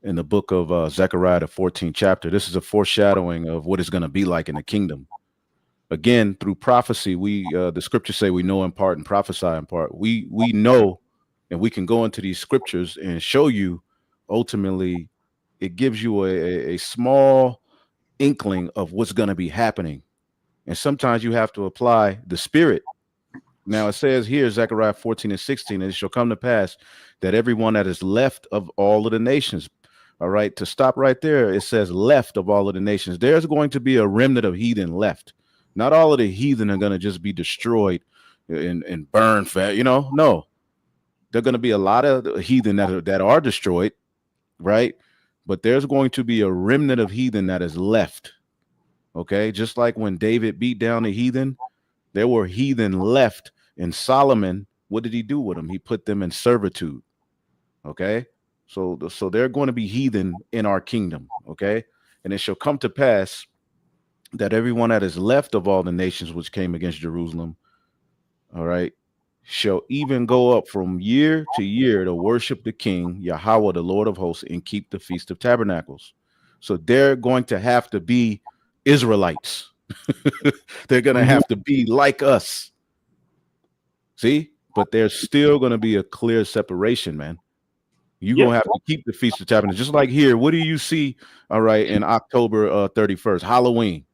the book of Zechariah, the 14th chapter. This is a foreshadowing of what it's going to be like in the kingdom. Again, through prophecy, the scriptures say we know in part and prophesy in part. We know, and we can go into these scriptures and show you. Ultimately, it gives you a small inkling of what's going to be happening, and sometimes you have to apply the spirit. Now it says here, Zechariah 14 and 16, and it shall come to pass that everyone that is left of all of the nations. All right, to stop right there, it says left of all of the nations. There's going to be a remnant of heathen left. Not all of the heathen are going to just be destroyed and burned. No, there are going to be a lot of heathen that are destroyed, right? But there's going to be a remnant of heathen that is left. Okay, just like when David beat down the heathen, there were heathen left. And Solomon, what did he do with them? He put them in servitude. Okay, so they're going to be heathen in our kingdom. Okay, and it shall come to pass that everyone that is left of all the nations which came against Jerusalem, all right, shall even go up from year to year to worship the King, Yahweh, the Lord of hosts, and keep the Feast of Tabernacles. So they're going to have to be Israelites. They're going to have to be like us. See, but there's still going to be a clear separation, man. You're going to have to keep the Feast of Tabernacles. Just like here, what do you see, all right, in October 31st, Halloween?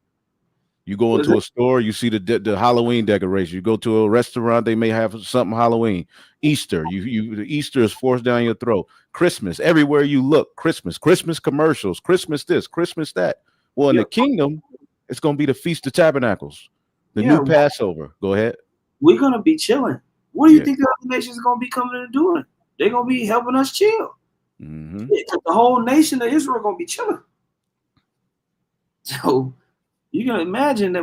You go into a store, you see the Halloween decoration. You go to a restaurant, they may have something Halloween. Easter, Easter is forced down your throat. Christmas, everywhere you look, Christmas commercials, Christmas this, Christmas that. Well, in the kingdom, it's going to be the Feast of Tabernacles, the new Passover. Go ahead. We're going to be chilling. What do you think the other nations are going to be coming and doing? They're going to be helping us chill. Mm-hmm. The whole nation of Israel going to be chilling. So you can imagine that,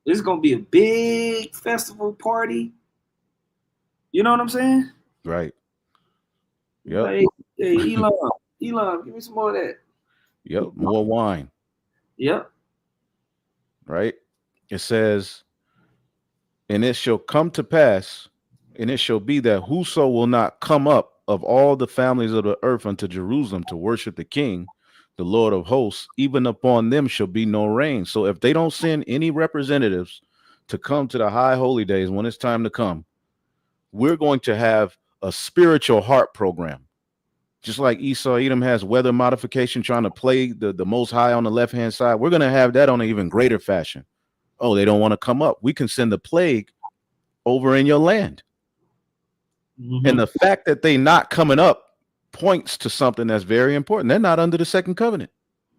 it's going to be a big festival party. You know what I'm saying? Right. Yep. Hey, Elon, give me some more of that. Yep. More wine. Yep. Right. It says, and it shall come to pass, and it shall be that whoso will not come up of all the families of the earth unto Jerusalem to worship the King, the Lord of hosts, even upon them shall be no rain. So if they don't send any representatives to come to the high holy days when it's time to come, we're going to have a spiritual heart program. Just like Esau Edom has weather modification trying to play the most high on the left-hand side, we're going to have that on an even greater fashion. Oh, they don't want to come up. We can send a plague over in your land. Mm-hmm. And the fact that they not coming up points to something that's very important. They're not under the second covenant.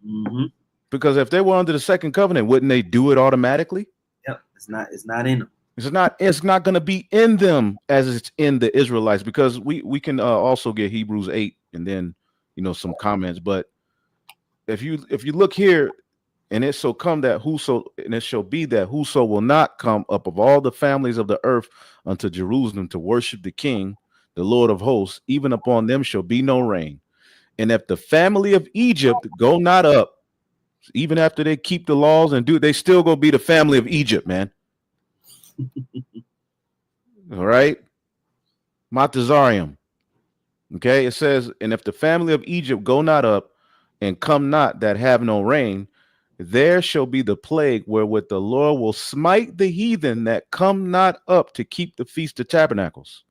Mm-hmm. Because if they were under the second covenant, wouldn't they do it automatically? Yep. It's not in them. It's not going to be in them as it's in the Israelites, because we can also get Hebrews 8 and then, some comments. But if you look here, and it shall come that whoso, and it shall be that whoso will not come up of all the families of the earth unto Jerusalem to worship the King, the Lord of hosts, even upon them shall be no rain. And if the family of Egypt go not up, even after they keep the laws and they still gonna be the family of Egypt, man. All right. Matazarium. Okay. It says, and if the family of Egypt go not up and come not that have no rain, there shall be the plague wherewith the Lord will smite the heathen that come not up to keep the Feast of Tabernacles.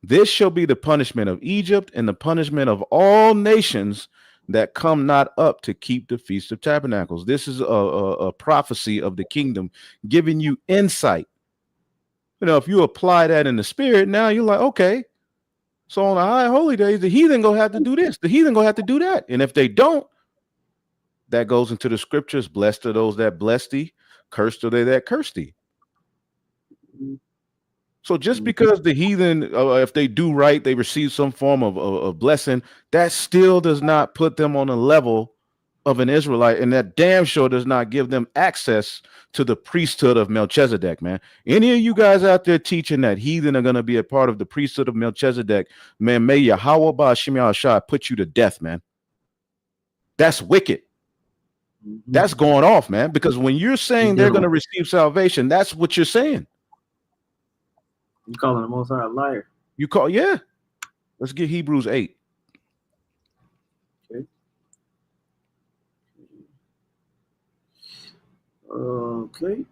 This shall be the punishment of Egypt and the punishment of all nations that come not up to keep the Feast of Tabernacles. This is a prophecy of the kingdom giving you insight. If you apply that in the spirit, now you're like, okay, so on the high holy days, the heathen gonna have to do this, the heathen gonna have to do that. And if they don't, that goes into the scriptures. Blessed are those that bless thee, cursed are they that curse thee. So just because the heathen, if they do right, they receive some form of blessing, that still does not put them on a level of an Israelite, and that damn sure does not give them access to the priesthood of Melchizedek, man. Any of you guys out there teaching that heathen are going to be a part of the priesthood of Melchizedek, man, may Yahweh Ba'Shem Yahushua put you to death, man. That's wicked. Mm-hmm. That's going off, man, because when you're saying they're going to receive salvation, that's what you're saying. You calling the Most High a liar? Yeah. Let's get Hebrews 8. Okay.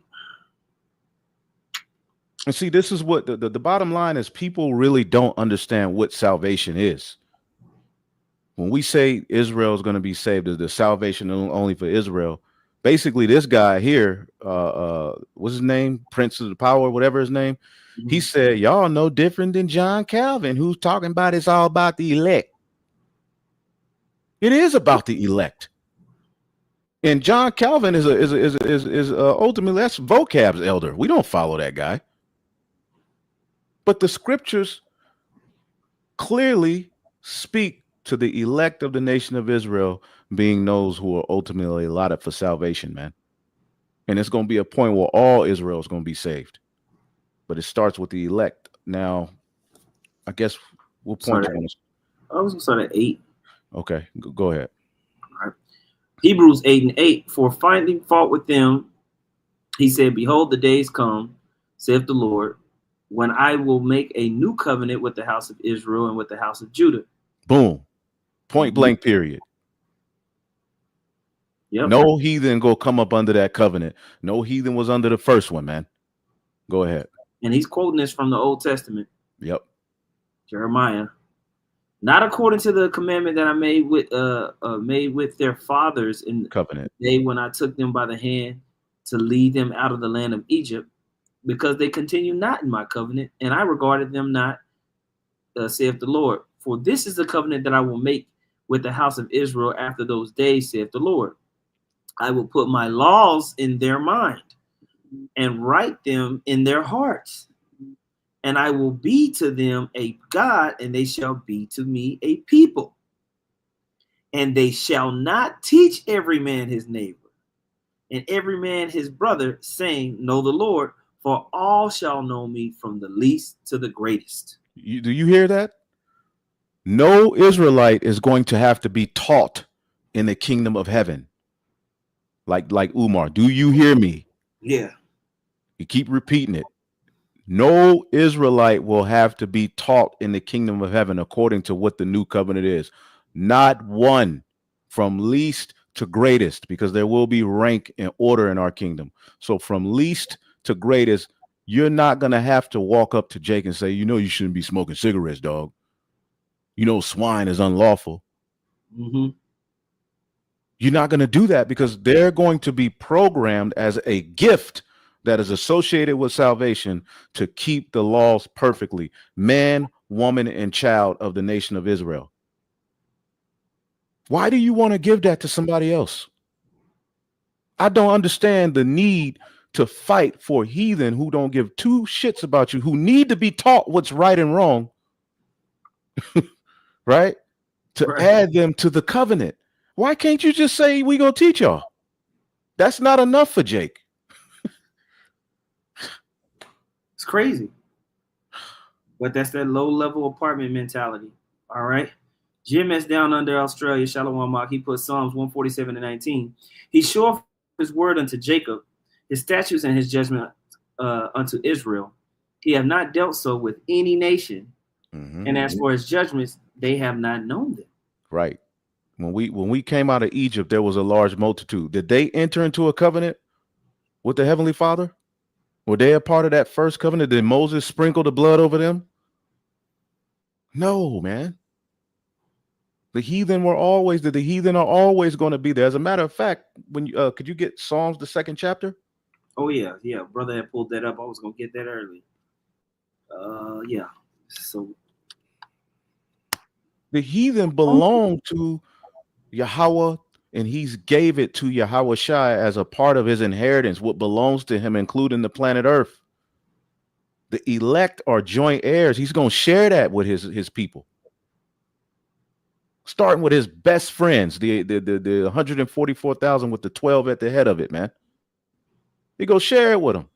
And see, this is what the bottom line is. People really don't understand what salvation is. When we say Israel is going to be saved, the salvation only for Israel. Basically, this guy here, what's his name? Prince of the Power, whatever his name. Mm-hmm. He said, y'all no different than John Calvin, who's talking about it's all about the elect. It is about the elect. And John Calvin is ultimately, that's vocab's elder. We don't follow that guy. But the scriptures clearly speak to the elect of the nation of Israel being those who are ultimately allotted for salvation, man. And it's going to be a point where all Israel is going to be saved. But it starts with the elect. Now, I guess we'll point you on this. I was going to start at 8. Okay, go ahead. All right. Hebrews 8:8. For finding fault with them, he said, behold, the days come, saith the Lord, when I will make a new covenant with the house of Israel and with the house of Judah. Boom. Point blank, period. Yep. No heathen go come up under that covenant. No heathen was under the first one, man. Go ahead. And he's quoting this from the Old Testament. Yep. Jeremiah. Not according to the commandment that I made with their fathers in the covenant day when I took them by the hand to lead them out of the land of Egypt, because they continue not in my covenant, and I regarded them not, saith the Lord. For this is the covenant that I will make with the house of Israel after those days, saith the Lord. I will put my laws in their mind and write them in their hearts. And I will be to them a God, and they shall be to me a people. And they shall not teach every man his neighbor, and every man his brother, saying, know the Lord, for all shall know me from the least to the greatest. Do you hear that? No Israelite is going to have to be taught in the kingdom of heaven. Like Umar, do you hear me? Yeah. You keep repeating it. No Israelite will have to be taught in the kingdom of heaven according to what the new covenant is. Not one, from least to greatest, because there will be rank and order in our kingdom. So from least to greatest, you're not going to have to walk up to Jake and say, you know, you shouldn't be smoking cigarettes, dog. You know, swine is unlawful. Mm-hmm. You're not going to do that because they're going to be programmed as a gift that is associated with salvation to keep the laws perfectly. Man, woman, and child of the nation of Israel. Why do you want to give that to somebody else? I don't understand the need to fight for heathen who don't give two shits about you, who need to be taught what's right and wrong, right? To add them to the covenant. Why can't you just say we gonna teach y'all? That's not enough for Jake. It's crazy. But that's that low-level apartment mentality. All right. GMS down under Australia, Shalom Mark, he put Psalms 147 and 19. He showed his word unto Jacob, his statutes and his judgment unto Israel. He have not dealt so with any nation. Mm-hmm. And as for his judgments, they have not known them. Right. When we came out of Egypt, there was a large multitude. Did they enter into a covenant with the Heavenly Father? Were they a part of that first covenant? Did Moses sprinkle the blood over them? No, man. The heathen are always going to be there. As a matter of fact, when you could you get Psalms, the 2nd chapter? Oh yeah. Brother had pulled that up. I was gonna get that early. Yeah. So the heathen belong to Yahweh, and he's gave it to Yahweh Shai as a part of his inheritance, what belongs to him, including the planet Earth. The elect are joint heirs. He's going to share that with his people. Starting with his best friends, the 144,000 with the 12 at the head of it, man. He go share it with them.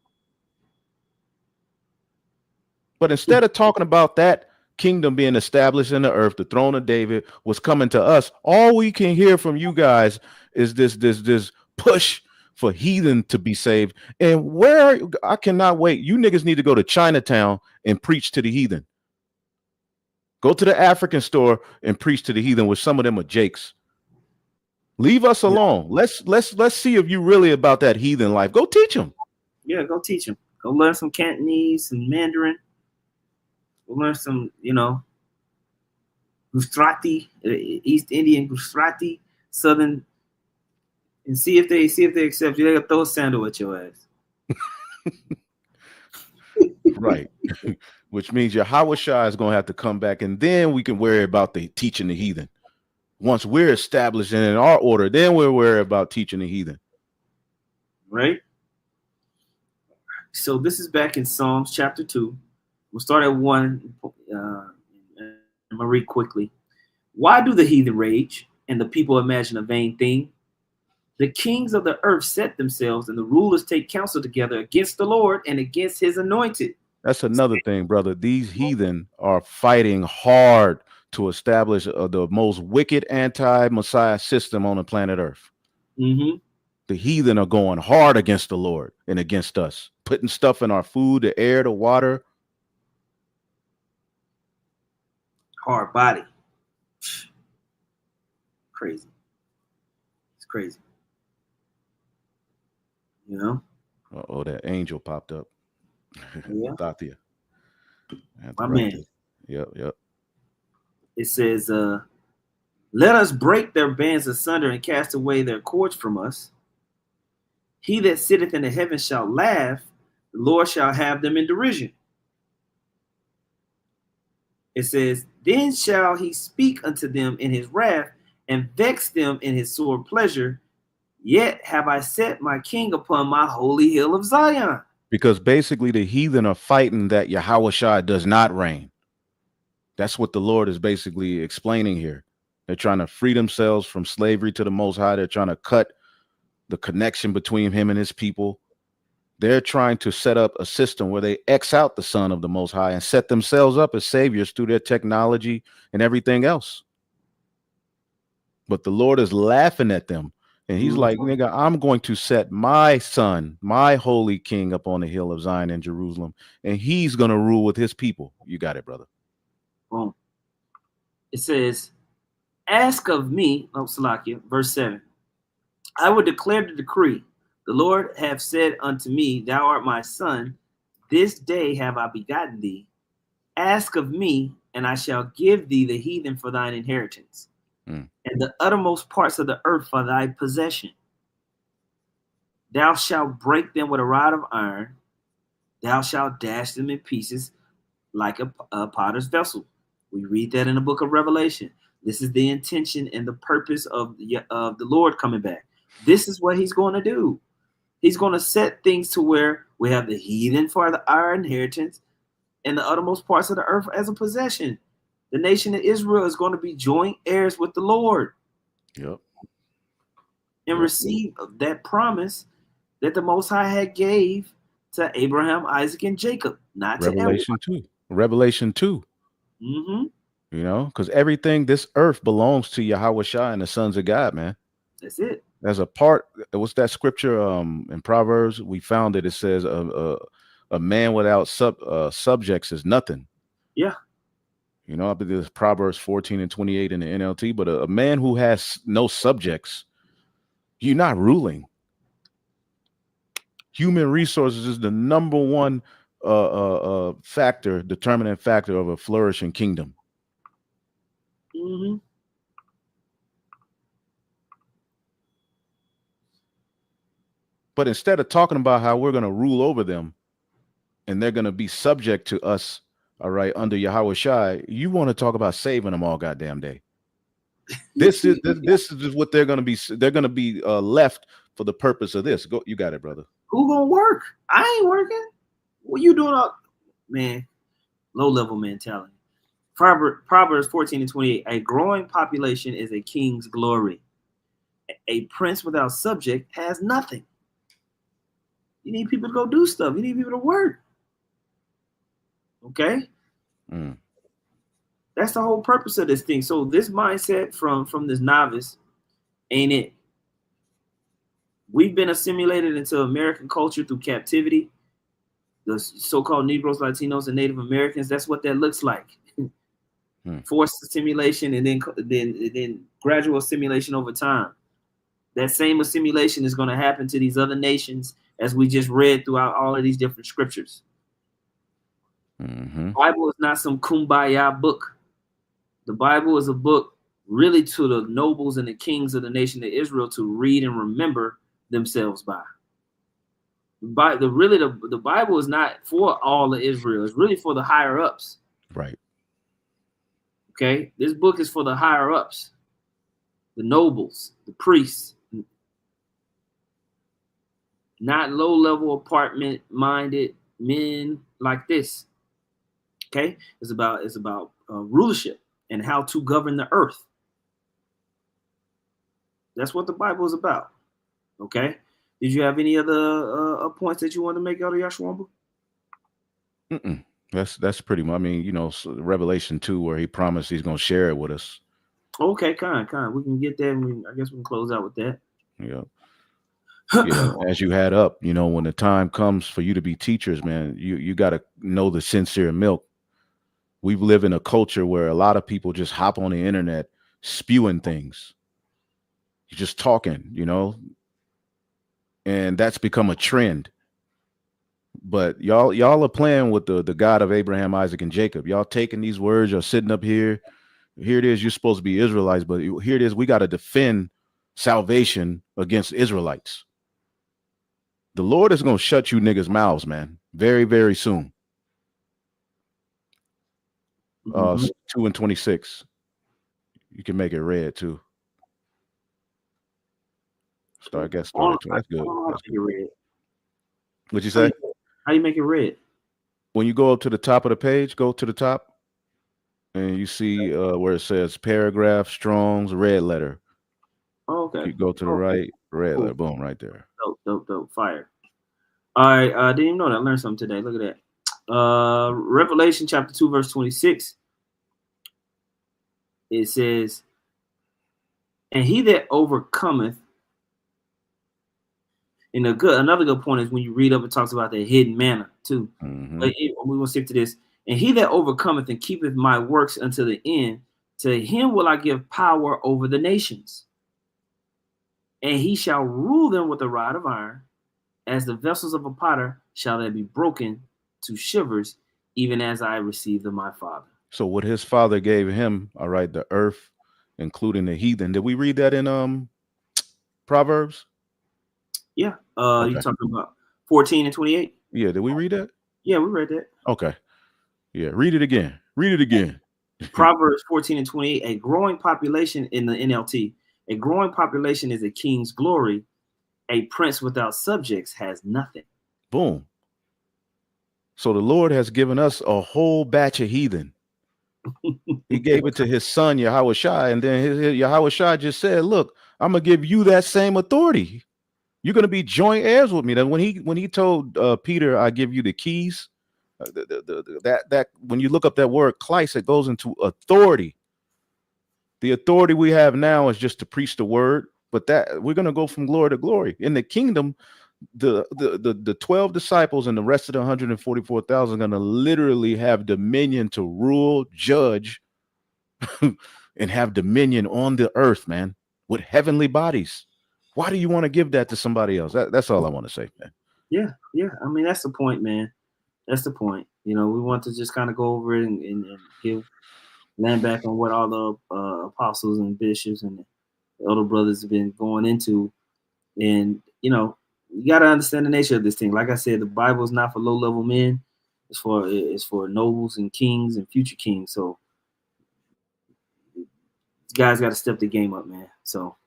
But instead of talking about that kingdom being established in the earth, the throne of David was coming to us, all we can hear from you guys is this push for heathen to be saved. And I cannot wait. You niggas need to go to Chinatown and preach to the heathen. Go to the African store and preach to the heathen, with some of them are Jakes. Leave us alone. Let's see if you really about that heathen life. Go teach them. Yeah, go teach them. Go learn some Cantonese, some Mandarin. Go learn some, Gujarati, East Indian Gujarati, Southern, and see if they accept you. They'll throw a sandal at your ass. Right. Which means Yahweh Shai is going to have to come back, and then we can worry about the teaching the heathen. Once we're established in our order, then we'll worry about teaching the heathen. Right? So this is back in Psalms chapter 2. We'll start at 1. I'm going to read quickly. Why do the heathen rage and the people imagine a vain thing? The kings of the earth set themselves, and the rulers take counsel together against the Lord and against his anointed. That's another thing, brother. These heathen are fighting hard to establish the most wicked anti-Messiah system on the planet Earth. Mm-hmm. The heathen are going hard against the Lord and against us, putting stuff in our food, the air, the water. Hard body. Crazy. It's crazy. Oh, that angel popped up. Yeah. Thathia. My man. Yep. It says, let us break their bands asunder and cast away their cords from us. He that sitteth in the heavens shall laugh. The Lord shall have them in derision. It says, then shall he speak unto them in his wrath and vex them in his sore pleasure. Yet have I set my king upon my holy hill of Zion. Because basically the heathen are fighting that Yahweh Shai does not reign. That's what the Lord is basically explaining here. They're trying to free themselves from slavery to the Most High. They're trying to cut the connection between him and his people. They're trying to set up a system where they X out the Son of the Most High and set themselves up as saviors through their technology and everything else. But the Lord is laughing at them. And he's like, nigga, I'm going to set my son, my holy king, up on the hill of Zion in Jerusalem, and he's going to rule with his people. You got it, brother. Boom. It says, ask of me, Salakia, verse 7. I will declare the decree. The Lord hath said unto me, thou art my son. This day have I begotten thee. Ask of me, and I shall give thee the heathen for thine inheritance, and the uttermost parts of the earth for thy possession. Thou shalt break them with a rod of iron. Thou shalt dash them in pieces like a potter's vessel. We read that in the book of Revelation. This is the intention and the purpose of the Lord coming back. This is what he's going to do. He's going to set things to where we have the heathen for our inheritance and the uttermost parts of the earth as a possession. The nation of Israel is going to be joint heirs with the Lord. Yep. And receive that promise that the Most High had gave to Abraham, Isaac, and Jacob. Not Revelation to everyone. 2. Revelation 2. Mm-hmm. You know, because everything, this earth belongs to Yahweh Shai and the sons of God, man. That's it. As a part, what's that scripture in Proverbs? We found it. It says a man without subjects is nothing. Yeah. You know, I believe it's Proverbs 14 and 28 in the NLT, but a man who has no subjects, you're not ruling. Human resources is the number one determining factor of a flourishing kingdom. Mm-hmm. But instead of talking about how we're going to rule over them and they're going to be subject to us, all right, under Yahweh Shai, you want to talk about saving them all goddamn day. This is just what they're going to be. They're going to be left for the purpose of this. Go, you got it, brother. Who gonna work? I ain't working. What you doing up, man? Low level mentality. Proverbs 14 and 28. A growing population is a king's glory. A prince without subject has nothing. You need people to go do stuff. You need people to work. Okay? That's the whole purpose of this thing. So this mindset from this novice ain't it. We've been assimilated into American culture through captivity. The so-called Negroes, Latinos, and Native Americans, that's what that looks like. Forced assimilation and then gradual assimilation over time. That same assimilation is going to happen to these other nations, as we just read throughout all of these different scriptures. The Bible is not some kumbaya book. The Bible is a book really to the nobles and the kings of the nation of Israel to read and remember themselves by. The Bible is not for all of Israel. It's really for the higher ups. Right. Okay. This book is for the higher ups, the nobles, the priests, not low-level apartment-minded men like this. Okay. It's about rulership and how to govern the earth. That's what the Bible is about. Okay. Did you have any other points that you want to make out of Yashwamba? That's pretty much. I mean, you know, Revelation 2, where he promised he's going to share it with us. Okay, kind. We can get that. And I guess we can close out with that. Yeah. As you had up, you know, when the time comes for you to be teachers, man, you got to know the sincere milk. We live in a culture where a lot of people just hop on the internet spewing things. You're just talking, you know, and that's become a trend. But y'all are playing with the God of Abraham, Isaac, and Jacob. Y'all taking these words, you're sitting up here. Here it is, you're supposed to be Israelites, but here it is, we got to defend salvation against Israelites. The Lord is going to shut you niggas' mouths, man, very, very soon. 2 and 26. You can make it red too. I guess start at 20. That's good. That's good. What'd you say? How you make it red? When you go up to the top of the page, go to the top, and you see where it says paragraph, Strong's, red letter. Oh, okay. You go to the right, red letter. Boom, right there. Dope. Fire. All right, I didn't even know that. I learned something today. Look at that. Revelation chapter 2, verse 26. It says, and he that overcometh, and another good point is when you read up, it talks about the hidden manna too. But we will stick to this. And he that overcometh and keepeth my works until the end, to him will I give power over the nations. And he shall rule them with a rod of iron, as the vessels of a potter shall they be broken to shivers, even as I received of my Father. So what his father gave him, all right, the earth, including the heathen. Did we read that in Proverbs? Yeah. Okay. You're talking about 14 and 28? Yeah, did we read that? Yeah, we read that. Okay. Yeah, read it again. Read it again. Proverbs 14 and 28, a growing population in the NLT. A growing population is a king's glory. A prince without subjects has nothing. Boom. So the Lord has given us a whole batch of heathen. He gave it to his son, Yahweh Shai, and then his Yahweh Shai just said, look, I'm going to give you that same authority. You're going to be joint heirs with me. Then when he told Peter, I give you the keys, that when you look up that word Kleis, it goes into authority. The authority we have now is just to preach the word, but that we're going to go from glory to glory. In the kingdom, the 12 disciples and the rest of the 144,000 are going to literally have dominion to rule, judge, and have dominion on the earth, man, with heavenly bodies. Why do you want to give that to somebody else? That's all I want to say, man. Yeah. I mean, that's the point, man. That's the point. You know, we want to just kind of go over it and give land back on what all the apostles and bishops and the elder brothers have been going into. And, you know, you got to understand the nature of this thing. Like I said, the Bible is not for low-level men. It's for nobles and kings and future kings. So guys got to step the game up, man. So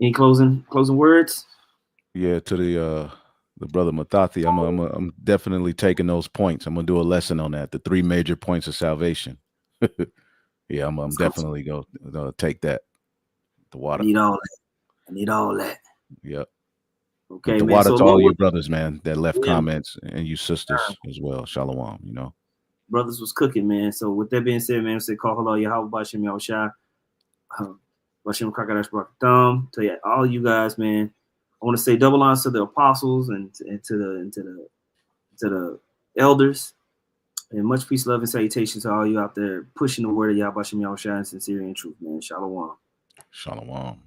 any closing words? Yeah, to the brother Mathathi, I'm definitely taking those points. I'm gonna do a lesson on that. The 3 major points of salvation. Yeah, I'm definitely gonna take that. The water. I need all that. Yep. Okay, the man. water So to all you brothers, man, that left yeah, comments, and you sisters as well. Shalom, you know. Brothers was cooking, man. So with that being said, man, say call hello, Yahweh Bashim Yahushua. Bashim Kakadash Barakadam. Tell you all you guys, man. I want to say double honors to the apostles and to the elders. And much peace, love, and salutation to all you out there pushing the word of Yahweh Bashim Yahushua in sincerity and truth, man. Shalom. Shalom.